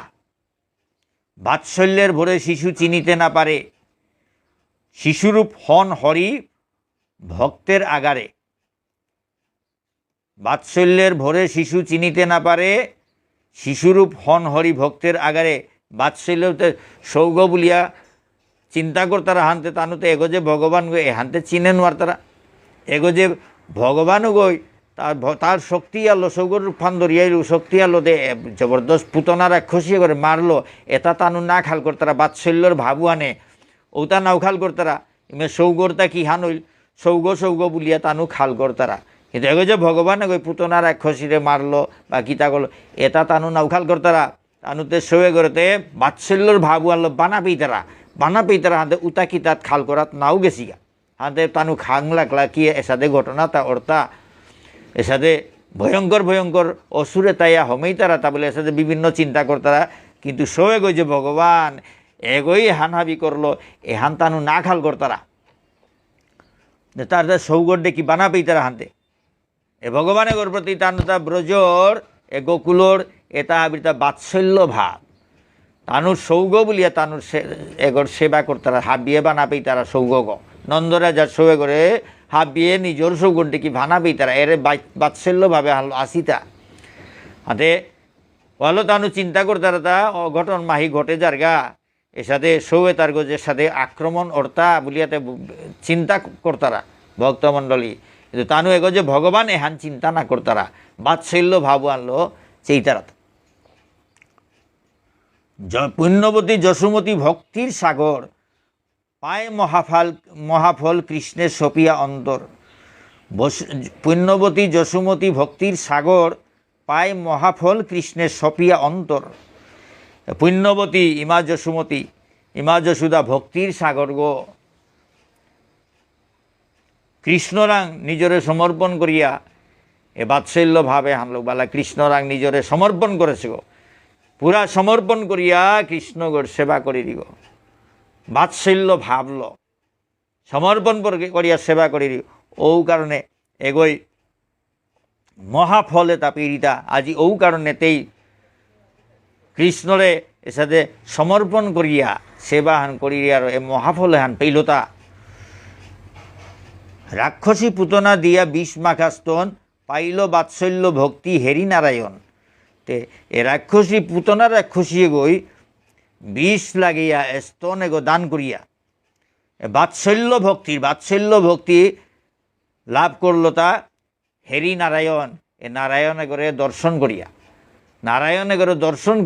বাৎসল্যের ভরে শিশু চিনিতে না পারে শিশুরূপ হন হরি ভক্তের আগারে বাৎসল্যের ভরে শিশু চিনিতে না পারে শিশুরূপ হন হরি ভক্তের আগারে বাৎসল্যতে সৌগ বলিয়া চিন্তা করতারা হানতে তানুতে এগো যে ভগবান গো এ হানতে চিনেন আর তারা এগো যে ভগবানও গই তার শক্তি আলো সৌগর ফান ধরিয়াইল শক্তি আলো দে জবরদস্ত পুতনার এক খুশি করে মারলো এটা তানু না খাল করতারা বাৎসল্যর ভাবু আনে ওটা নাও খাল করতারা ইমে সৌগরটা কি হান হইল সৌগ বলিয়া তানু খাল করতারা কিন্তু এগো যে ভগবান এগো পুতনার এক খসিরে মারলো বা কিতা করলো এটা তানু নাও খাল করতারা তানুতে সৌয়ে করতে বাৎসল্যর ভাবু আনলো বানা পেতারা হাতে উতা কিতাত খাল করাত নাও গেছি গা হাতে তানু খাং লাগলা কি এসাদে ঘটনা তা অর্তা এসাদে ভয়ঙ্কর অসুরে তাইয়া হমেই তারা তা বলে এসাদে বিভিন্ন চিন্তা করতারা কিন্তু সৌয়ে গই যে ভগবান এগোই হানহাবি করলো এ হান তানু না খাল করতারা তার সৌগর দেখি বানা পেতারা হানতে এ ভগবানের প্রতি তানুতা ব্রজর এ গোকুলর এটা আবিতা বাৎসল্য ভাব তানুর সৌগ বলিয়া তানুর এগর সেবা করতারা হাবিয়ে বানা পেতারা সৌগ নন্দরাজার সৌয়ে করে হাবিয়ে নিজের সৌগর দেখি ভানা পেতারা এর বাৎসল্য ভাবে আসিতা হাতে হলো তানু চিন্তা করতারা তা অঘটন মাহি ঘটে যার গা এর সাথে সৌয়ে তার গজের সাথে আক্রমণ অর্তা বলিয়াতে চিন্তা করতারা ভক্তমণ্ডলী কিন্তু তানু এগো যে ভগবান এহান চিন্তা না করতারা বাৎসল্য ভাব আনলো চেইতারা পুণ্যবতী যশোমতী ভক্তির সাগর পায় মহাফল কৃষ্ণের সপিয়া অন্তর পুণ্যবতী যশোমতী ভক্তির সাগর পায় মহাফল কৃষ্ণের সপিয়া অন্তর পুণ্যবতী ইমা যশোদা ভক্তির সাগর গো কৃষ্ণরাং নিজরে সমর্পণ করিয়া এ বাৎসল্য ভাবে হানলোক বালা কৃষ্ণরাং নিজরে সমর্পণ করেছে গো পুরা সমর্পণ করিয়া কৃষ্ণগর সেবা করি দিব বাৎসল্য ভাবল সমর্পণ করিয়া সেবা করি দিব ও কারণে এগোই মহাফলে তা পীড়িতা আজি ও কারণেতেই কৃষ্ণরে এর সাথে সমর্পণ করিয়া সেবা হান করিয়া এ মহাফলে হান পেইলতা রাক্ষসী পুতনা দিয়া বিষ মাখা স্তন পাইল বাৎসল্য ভক্তি হেরি নারায়ণ তে এ রাক্ষসী পুতনার রাক্ষসী গই বিষ লাগিয়া স্তন এগো দান করিয়া বাৎসল্য ভক্তি লাভ করল তা হেরি নারায়ণ এ নারায়ণ এগরে দর্শন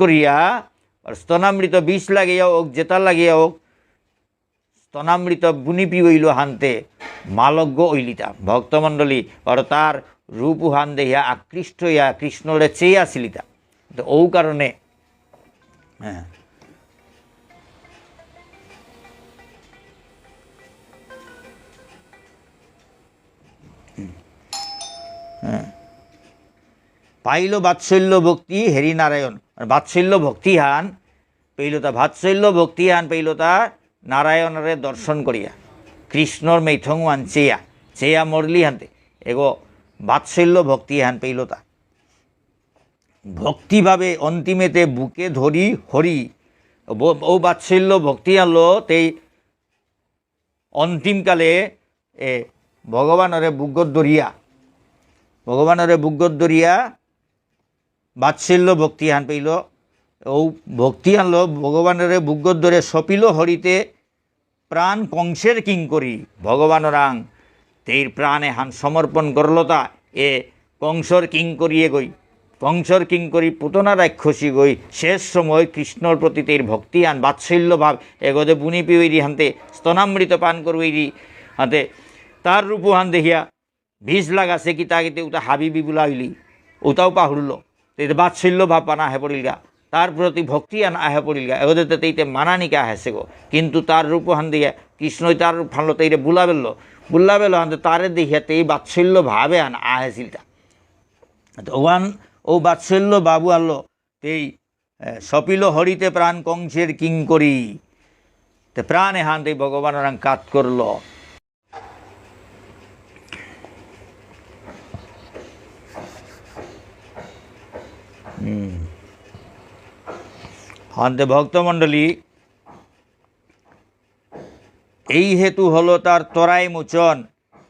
করিয়া স্তনামৃত বিষ লাগিয়া হোক জেতা লাগিয়া হোক স্তনামৃত বুনিপি হইল হানতে মালজ্ঞ হইলিতা ভক্তমণ্ডলী আর তার রূপ হান দেহিয়া আকৃষ্ট হইয়া কৃষ্ণরে চেয়ে আসিলিতা তো ও কারণে হ্যাঁ পাইল বাৎসল্য ভক্তি হেরি নারায়ণ বাৎসল্য ভক্তি হান পেইলতা বাৎসল্য ভক্তি হান পেইলতা নারায়ণরে দর্শন করিয়া কৃষ্ণর মেথং হান চেয়া মরলি হানতে এগো বাৎসল্য ভক্তি হান পেইলতা ভক্তিভাবে অন্তিমেতে বুকে ধরি হরি ও বাৎসল্য ভক্তি আনলো তেই অন্তিমকালে এ ভগবানরে বুকত ধরিয়া ভগবানের বুকগত দরিয়া বাৎসল্য ভক্তি হান পেইল, ও ভক্তি আনলো ভগবানের বুকগত ধরে সপিল হরিতে প্রাণ কংসের কিং করি ভগবানের আং তেইর প্রাণে হান সমর্পণ করলতা এ কংসর কিং করিয়ে গই, কংসর কিং করি পুতনা রাক্ষসী গই শেষ সময় কৃষ্ণর প্রতি তেইর ভক্তি আন বাৎসল্য ভাব এগোদে বুনি পিওইরি হানতে স্তনামৃত পান করবইরি হাতে তার রূপ হান দেখিয়া বিষ লাগাছে কি তাকে ওটা হাবিবি বুলা হইলি ওটাও পাহুড়ল তেতে বাৎসল্য ভাব পানা আহে পড়িলগা, তার প্রতি ভক্তি আন আহে পড়িলগা এগোদে তেইতে মানানিকা আহেছে গো। কিন্তু তার রূপ হান দিয়া কৃষ্ণই তার রূপ হানলো তেইরে বুলা বেললো হানতে তারে দেখিয়া তেই বাৎসল্য ভাবে আন আহেছিলটা ওয়ান ও বাৎসল্য বাবু আনলো তেই সপিল হরিতে প্রাণ কংসের কিং করি তে প্রাণে হান তেই ভগবানের আং কাত করল। হান্তে ভক্তমণ্ডলী এই হেতু হলো তার তরাই মোচন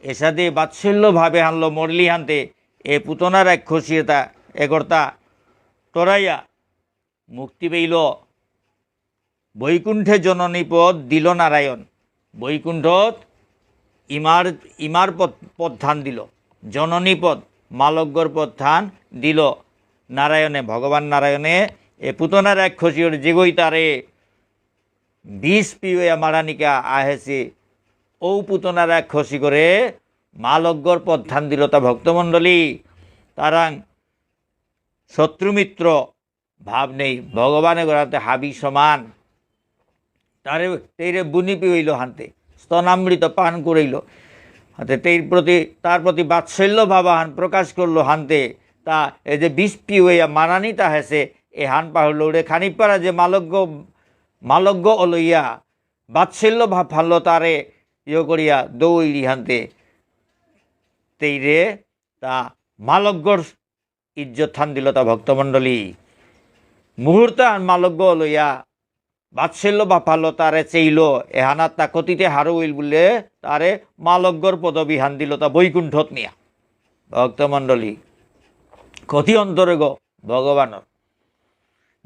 এসাদে বাৎসল্য ভাবে হানলো মরলি হানতে এ পুতনা রাক্ষসীতা এগর্তা তরাইয়া মুক্তি পেইল বৈকুণ্ঠে জননী পদ দিল নারায়ণ, বৈকুণ্ঠত ইমার পদধান দিল, জননী পদ মালগ্যর পদধান দিল নারায়ণে, ভগবান নারায়ণে এ পুতনা রাক্ষসীর যেগই তারে বিষ পিওয়া মারানিকা আহেছে ও পুতনা রাক্ষসী করে মালগ্যর পদধান দিল তা ভক্তমণ্ডলী তারাং শত্রুমিত্র ভাব নেই ভগবানে গড়াতে হাবি সমান তারে তেইরে বুনি পিওইল হানতে স্তনামৃত পান করিল হাতে তার প্রতি বাৎসল্য ভাবা হান প্রকাশ করলো হানতে তা এই যে বিষ পিওয়া মানানিতা হেসে এ হান পাহল ওরে খানিকপাড়া যে মালগ্য অলইয়া বাৎসল্য ভাব ফাললো তারে করিয়া দৌড়ি হানতে তেইরে তা মালগ্যর ইজ্জত থান দিল তা ভক্তমণ্ডলী মুহূর্তে আন মালগ্য অলইয়া বাৎসল্য ভাব ফাললো তারে চেইল এহানাত তা কতিতে হারুইল বলে তারে মালগ্যর পদবী হান দিল তা বৈকুণ্ঠত নিয়া। ভক্তমণ্ডলী কতি অন্তরে গো ভগবানের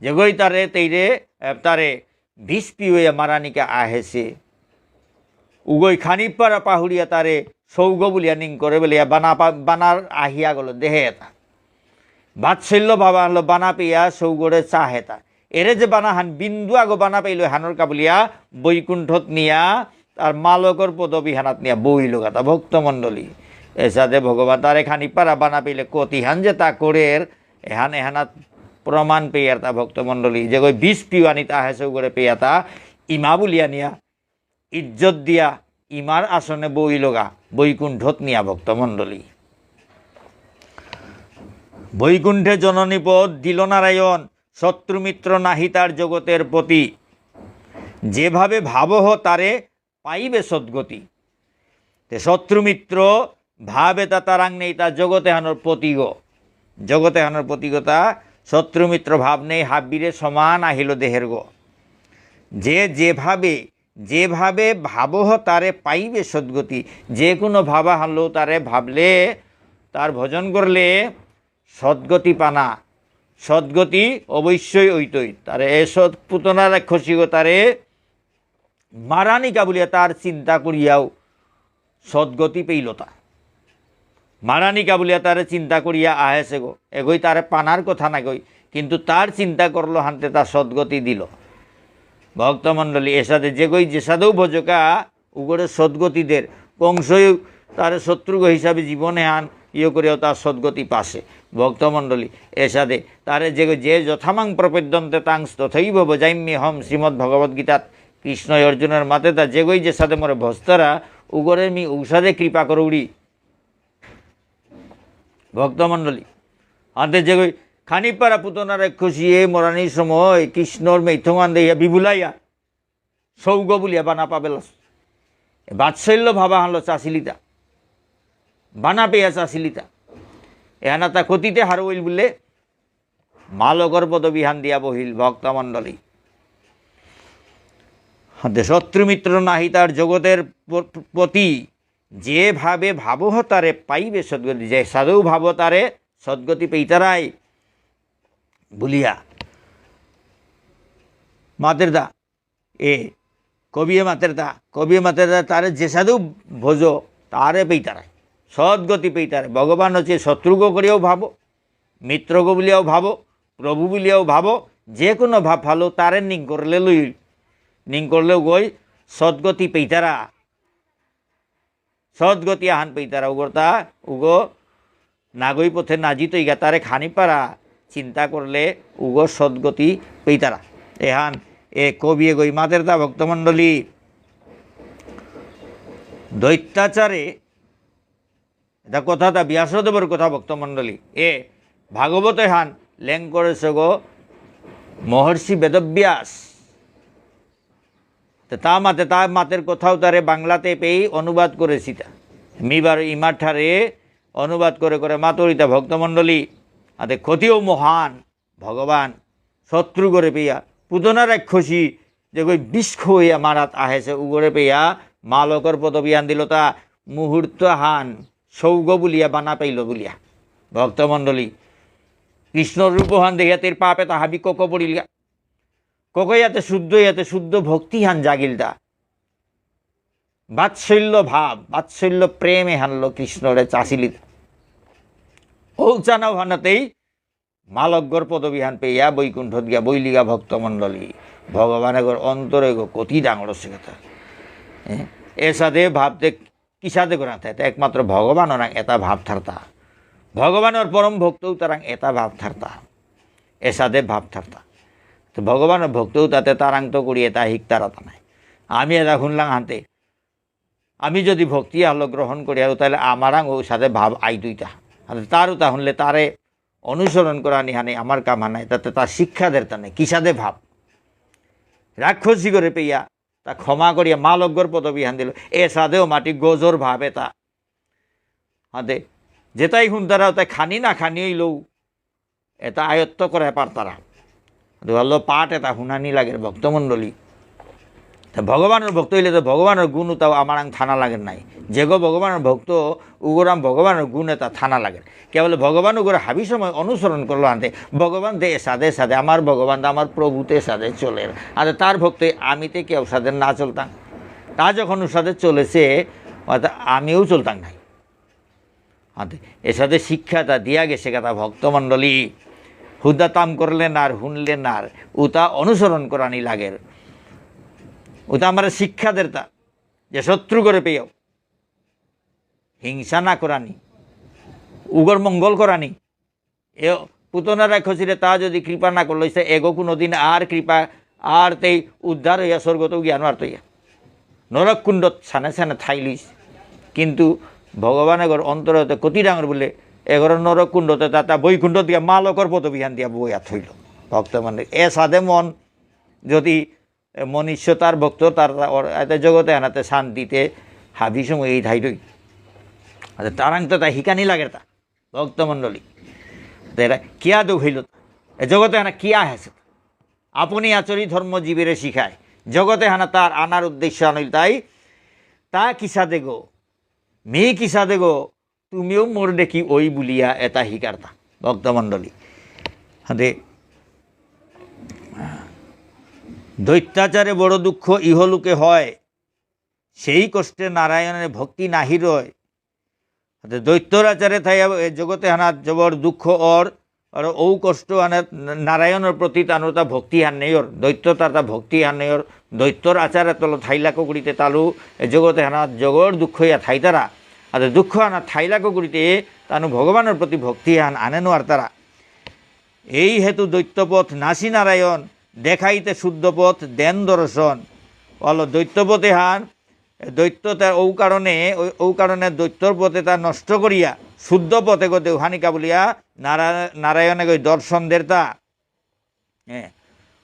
যেগই তারে তেইরে তারে বিষ পিওয়া মারানিকা আহেছে উগই খানিপাড়া পাহুড়িয়া তারে সৌগ বলিয়া নিং করে বলিয়া বানার আহিয়া গেল দেহে এটা বাৎসল্য ভাবা আনলো বানা পেয়া সৌগরে চাহেতা এরে যে বানা হান বিন্দু আগো বানা পাইল হানর কাবুলিয়া বৈকুণ্ঠত নিয়া তার মালকর পদবী হানাত নিয়া বইল গাতা। ভক্তমণ্ডলী এসাদে ভগবান তারে খানিপাড়া বানা পেলে কতিহান যে তা করে এহান এহানাত প্রমাণ পেয়ার তা ভক্তমণ্ডলী যে কই বিষ পিওয়ানি তা হেসে করে পেয়া তা ইমা বলিয়া নিয়া ইজ্জত দিয়া ইমার আসনে বইলগা বৈকুণ্ঠত নিয়া। ভক্তমণ্ডলী বৈকুণ্ঠে জননী পদ দিল নারায়ণ শত্রুমিত্র নাহি তার জগতের প্রতি, যেভাবে ভাবহ তারে পাইবে সদ্গতি। শত্রুমিত্র ভাবে তা তারাং নেই তা জগতে হানোর প্রতিগ, জগতে হানোর প্রতিগতা শত্রুমিত্র ভাব নেই হাব্বিরে সমান আহিল দেহের গো। যেভাবে ভাবহ তারে পাইবে সদ্গতি, যে কোনো ভাবা হানলেও তারে ভাবলে তার ভজন করলে সদ্গতি পানা, সদ্গতি অবশ্যই ওইতই তারে এসৎ পুতনা রাক্ষসী গো তারে মারানিকা বলিয়া তার চিন্তা করিয়াও সদ্গতি পেইল তা মারানিকা বলিয়া তারে চিন্তা করিয়া আহেছে গো এগোই তারে পানার কথা না গই কিন্তু তার চিন্তা করলো হানতে তার সদ্গতি দিল। ভক্তমণ্ডলী এসাদে যেগই যেসাদেও ভজকা উগরে সদ্গতিদের কংসই তার শত্রুগ হিসাবে জীবনে আন করেও তার সদ্গতি পাশে। ভক্তমণ্ডলী এসাদে তারে যে যথামাং প্রপদ্যন্তে তাংস তথৈব বজাইম্যে হম শ্রীমদ্ ভগবদ্গীতাত কৃষ্ণ অর্জুনের মাতে তা যেগই যে সাদে মরে ভস্তরা উগরে মি ঔষধে কৃপা করৌড়ি। ভক্তমণ্ডলী আনতে যেগই খানিপাড়া পুতনা রাক্ষসিয়ে মরানির সময় কৃষ্ণর মেথমান দেইয়া বিবুলাইয়া সৌগ বলিয়া বানা পাবেলাস বাৎসল্য ভাবা হানলো চাষিলিতা বানা পেয়া চাষিলিতা এহানা তা ক্ষতিতে হারইল বলে মালকর পদবিহান দিয়া বহিল। ভক্তমণ্ডলী শত্রুমিত্র নাহি তার জগতের প্রতি, যেভাবে ভাবহ তারে পাইবে সদ্গতি, যে সাধু ভাব তারে সদ্গতি পেইতারাই বলিয়া মাতের দা কবিয়ে মাতের দা তারে যে সাধু ভোজ তারে পেইতারাই সদ্গতি পেইতারে। ভগবান হচ্ছে শত্রুগ করিয়াও ভাবো, মিত্রগ বলিয়াও ভাবো, প্রভু বলিয়াও ভাবো, যে কোনো ভাব ভালো তারে নিং করলেও গই সদ্গতি পেইতারা, সদ্গতি আহান পেইতারা। উগরতা উগো নাগই পথে নাজিত ইগা তারে খানি পারা চিন্তা করলে উগো সদ্গতি পেইতারা। এহান কবিয়ে গই মাতের দা ভক্তমণ্ডলী দৈত্যাচারে এটা কথা তা ব্যাসদেবের কথা ভক্তমণ্ডলী ভাগবত হান লেং করেছে গো মহর্ষি বেদব্যাস। তা মাতের কথাও তারে বাংলাতে পেয়ে অনুবাদ করেছি তা মিবার ইমাঠারে অনুবাদ করে মাতরিতা ভক্তমণ্ডলী আতে ক্ষতিও মহান ভগবান শত্রু করে পেয়া পুতনা রাক্ষসী যে কই বিষ হইয়া মারাত আহেছে উগরে পেয়া মালকর পদবিয়ান দিল তা মুহূর্ত হান সৌগ বলিয়া বানা পাইল বলিয়া। ভক্তমণ্ডলী কৃষ্ণর রূপহান দেখিয়া তের পাপে তা হাবি কোক পড়িলিয়া, কোকইয়াতে শুদ্ধ ভক্তি হান জাগিলতা, বাৎসল্য ভাব বাৎসল্য প্রেমে হানলো কৃষ্ণরে চাষিলিত। ও চানাও হানাতেই মালকগর পদবিহান পেয়া বৈকুণ্ঠত গিয়া বইলিগা। ভক্তমণ্ডলী ভগবানের অন্তরে গো কতি ডাঙর সে কথা। এসাদে ভাবতে কিসাদে করা থাকে একমাত্র ভগবান ওরাং এটা ভাব থারতা, ভগবানের পরম ভক্তও তারাং এটা ভাব থারতা, এসাদে ভাব থারতা। তো ভগবানের ভক্তও তাতে তারাং তো করি এটা হিক তারাতা নাই। আমি এটা শুনলাম হাতে আমি যদি ভক্তি আলো গ্রহণ করি আর তাহলে আমারাং ও সাথে ভাব আই দুইটা আর তারও তা শুনলে তারে অনুসরণ করা নিহানি আমার কাম হানায় তাতে তার শিক্ষা দের তা নেই কিসাদে ভাব রাক্ষসী করে পেয়া তা ক্ষমা করিয়া মালকগর পদবিহান দিল। এ সাদেও মাটি গজর ভাবে তা হাতে যেটাই শুন তারাও তাই খানি না খানি লৌ এটা আয়ত্ত করে পারতারা ভালো পাঠ এটা শুনানি লাগে। ভক্তমণ্ডলী তা ভগবানের ভক্ত হইলে তো ভগবানের গুণ তাও আমার থানা লাগে নাই। যে গো ভগবানের ভক্ত উগরাম ভগবানের গুণ এটা থানা লাগে কেবল ভগবান উগর হাবি সময় অনুসরণ করলো আনতে ভগবান দে সাদে আমার ভগবান আমার প্রভুতে সাদে চলে আর তার ভক্তে আমিতে কেউ সাদে না চলতাম। তা যখন ওর সাথে চলেছে আমিও চলতাম নাই হাতে এর সাথে শিক্ষাটা দিয়া গেছে কথা। ভক্তমণ্ডলী হুদা তাম করলেন আর শুনলেন আর উতা অনুসরণ করানি লাগের ওটা আমার শিক্ষা দের তা যে শত্রু করে পেয়েও হিংসা না করানি উগর মঙ্গল করানি এ পুতনা রাক্ষসীরে তা যদি কৃপা না করলো এগো কোনো দিন আর কৃপা আর তেই উদ্ধার হইয়া স্বর্গত জ্ঞান আর তৈয়া নরককুণ্ডত ছানে ছানে ঠাইলিস। কিন্তু ভগবান এগর অন্তর হতে কতি ডাঙর বলে এগর নরককুণ্ডতে তা বৈকুণ্ঠ দিয়া মালকর পদবিহান দিয়া বইয়া থইল। ভক্ত মানে এ সাদে মন যদি মনুষ্য তার ভক্ত তার এতে জগতে আনাতে শান্তিতে হাবি সময় এই ধাইরই তারাং তো তাই হিকানি লাগে তা। ভক্তমণ্ডলী এরা কিয়া দু হইল এ জগতে আনা কিয়া হেসে আপনি আচরি ধর্ম জীবেরে শিখায় জগতে হানা তার আনার উদ্দেশ্য আনিল তাই তা কিসা দেগো মেয়ে কিসা দেগো তুমিও মোর দেখি ওই বুলিয়া এটা হিকারতা। ভক্তমণ্ডলী হাতে দৈত্যাচারে বড় দুঃখ ইহলোকে হয় সেই কষ্টে নারায়ণের ভক্তি নাহি রয়। দৈত্যর আচারে থাই জগতে হানার জবর দুঃখ ওর আর ও কষ্ট আনে নারায়ণের প্রতি তানুতা ভক্তি হান নেই ওর দৈত্য তার ভক্তি হান নেই ওর দৈত্যর আচারে তল থাইলাকো গুড়িতে তালু জগতে হানার জগর দুঃখ ইয়া থাই তারা আর দুঃখ আনা থাইলাকো গুড়িতে তানু ভগবানের প্রতি ভক্তি হান আনেন আর তারা। এই হেতু দৈত্যপথ নাসি নারায়ণ দেখাইতে শুদ্ধ পথ দেন দর্শন বল দৈত্যপথে হান দৈত্য তার ও কারণে দৈত্যর পথে তা নষ্ট করিয়া শুদ্ধ পথে গো দেওহানিকা বলিয়া নারায়ণে গই দর্শন দের তা।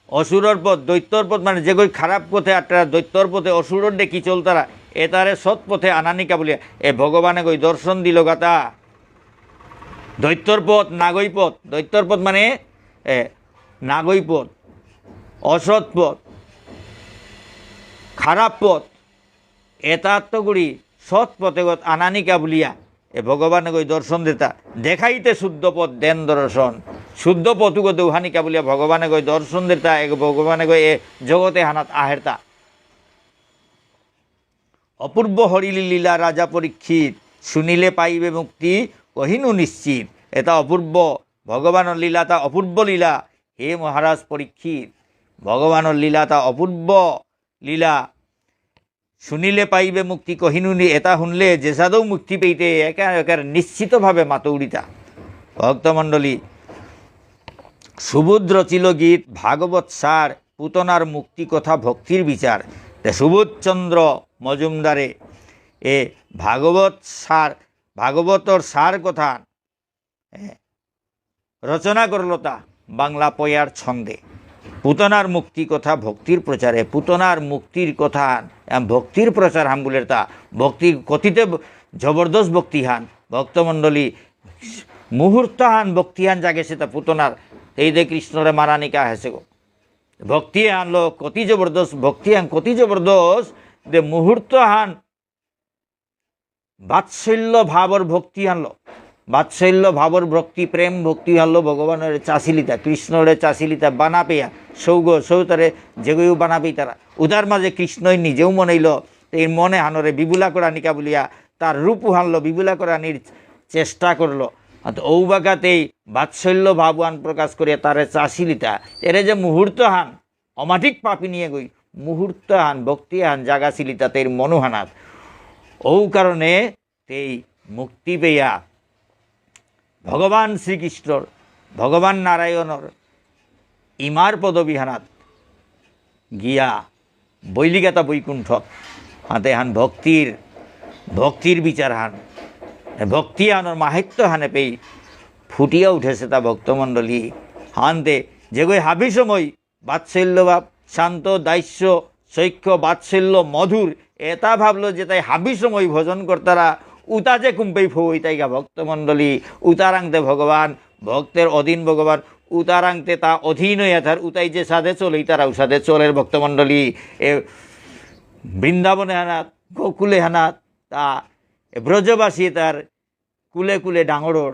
অসুরর পথ দৈত্যর পথ মানে যে গই খারাপ পথে আটরা দৈত্যর পথে অসুরর দেখি চল তারা এ তারে সৎ পথে আনানিকা বলিয়া এ ভগবানে গই দর্শন দিল গাতা। দৈত্যর পথ নাগই পথ দৈত্যর পথ মানে নাগই পথ অসৎ পথ খারাপ পথ এতাত্মগুড়ি সৎ পথেগত আনানিকা বলিয়া এ ভগবানে গই দর্শন দেতা দেখাইতে শুদ্ধ পথ দেন দর্শন শুদ্ধ পথুগ দৌহানিকা বলিয়া ভগবানে গই দর্শন দেতা এক ভগবানে গই এ জগতে হানাত আহেরতা অপূর্ব হরিলি লীলা রাজা পরীক্ষিত শুনিলে পাইবে মুক্তি কহিনু নিশ্চিত। এটা অপূর্ব ভগবানের লীলা তা অপূর্ব লীলা হে মহারাজ পরীক্ষিত ভগবানের লীলা তা অপূর্ব লীলা শুনিলে পাইবে মুক্তি কহিনুনি এটা শুনলে যে সাদৌ মুক্তি পেইতে একার নিশ্চিতভাবে মাতৌরিতা। ভক্তমণ্ডলী সুবোধ রচিল গীত ভাগবত সার পুতনার মুক্তি কথা ভক্তির বিচার। সুবোধচন্দ্র মজুমদারে এ ভাগবতর সার কথা রচনা করলতা বাংলা পয়ার ছন্দে। পুতনার মুক্তি কথা ভক্তির প্রচারে পুতনার মুক্তির কথা ভক্তির প্রচার হাম বলে তা ভক্তি কথিতে জবরদস্ত ভক্তিহান ভক্তমণ্ডলী মুহূর্তহান ভক্তিহান জাগে সে তা পুতনার এই দে কৃষ্ণরে মারানিকা হেসে গো ভক্তি আনলো কতি জবরদস্ত ভক্তিহান কতি জবরদস্ত দে মুহূর্তহান বাৎসল্য ভাবর ভক্তি আনলো বাৎসল্য ভাবর ভক্তি প্রেম ভক্তি আনলো ভগবানের চাষিলিতা কৃষ্ণরে চাষিলিতা বানা পেয়া সৌগ সৌতারে যেগেও বানা পেই তারা উদার মাঝে কৃষ্ণই নিজেও মনেইল এই মনে হানরে বিবুলা করা নিকা বলিয়া তার রূপু হানলো বিবুলা করা নির চেষ্টা করলো ঔবাগাতেই বাৎসল্য ভাবওয়ান প্রকাশ করিয়া তারে চাষিলিতা এরে যে মুহূর্ত হান অমাঠিক পাপি নিয়ে গই মুহূর্ত হান ভক্তি হান জাগাছিলিতা তের মনোহানাত ও কারণে তেই মুক্তি পেয়া ভগবান শ্রীকৃষ্ণর ভগবান নারায়ণর ইমার পদবিহানাত গিয়া বৈলিকাতা বৈকুণ্ঠ হাতে হান ভক্তির বিচার হান ভক্তি হানর মাহাত্য হানে পেই ফুটিয়া উঠেছে তা ভক্তমণ্ডলী হানতে যেগই হাবি সময় বাৎসল্যভাব শান্ত দাস্য সৈক্য বাৎসল্য মধুর এটা ভাবলো যে তাই হাবি সময় ভজন কর্তারা উতা যে কুম্পেই ফই তাইগা ভক্তমণ্ডলী উতারাংতে ভগবান ভক্তের অধীন ভগবান উতারাংতে তা অধীন হইয়া থার উতাই যে সাধে চলেই তারা উসাদে চলের ভক্তমণ্ডলী এ বৃন্দাবনে হানাত গোকুলে হানাত তা ব্রজবাসী তার কুলে কুলে ডাঙরর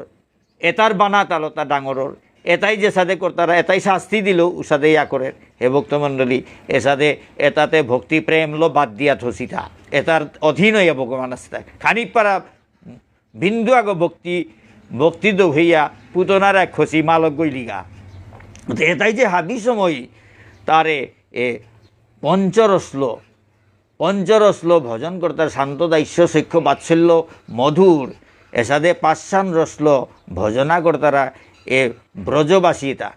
এটার বানা তালো তা ডাঙরর এটাই যে সাধে কর্তারা এটাই শাস্তি দিল উসাদে ইয়া করে হে ভক্তমণ্ডলী এ সাধে এটাতে ভক্তি প্রেম লো বাদ দিয়া থসিতা এটার অধীন হইয়া ভগবান আসতে খানিক পারা বিন্দু আগ ভক্তি দো হইয়া পুতনার এক খসি মালক গইলিগা এটাই যে হাবি সময় তারে এ পঞ্চরসল ভজন কর্তার শান্ত দাস্য সৈক্য বাৎসল্য মধুর এসাদে পাশ্চান রসল ভজনা কর্তারা এ ব্রজবাসী তা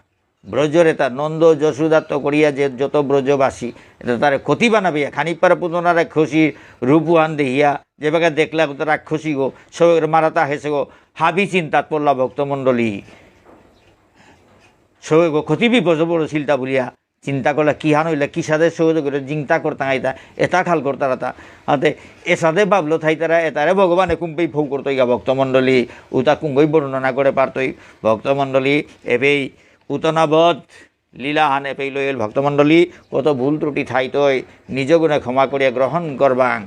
ব্রজর এটা নন্দ যশোদাত্ত করিয়া যে যত ব্রজবাসী এটা তারা ক্ষতি বানাবে খানিক পারা পুতনার এক খুশি রূপুহান দেহিয়া যেভাবে দেখলা তারা খুশি গো সব মারাতা হেসে গো হাবি চিন্তাত পড়লা ভক্তমণ্ডলী সবে গো ক্ষতি বিপদ পড়ছিল বলিয়া চিন্তা করলে কি হান হইলে কি সাথে সহযোগ করে চিন্তা করতাম আইতা এটা খাল করতারা তা হাতে এ সাথে ভাবলো থাই তারা এতারে ভগবানে কুম্পেই ফৌ করতই গা ভক্তমণ্ডলী উতা কুম্ভই বর্ণনা করে পারতই ভক্তমণ্ডলী এবেই পুতনাবধ লীলা হান এপেই লইল ভক্তমণ্ডলী কত ভুল ত্রুটি থাইতই নিজ গুণে ক্ষমা করিয়া গ্রহণ করবাং।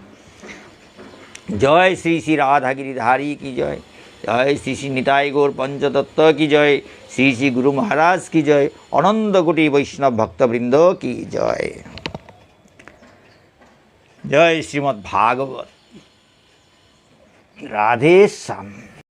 জয় শ্রী শ্রী রাধাগিরি ধারী কি জয় জয় শ্রী শ্রী নিতাই গৌর পঞ্চতত্ত্ব কি জয় শ্রী শ্রী গুরু মহারাজ কি জয় অনন্ত কোটি বৈষ্ণব ভক্তবৃন্দ কি জয়। জয় শ্রীমদ্ ভাগবত রাধে শ্যাম।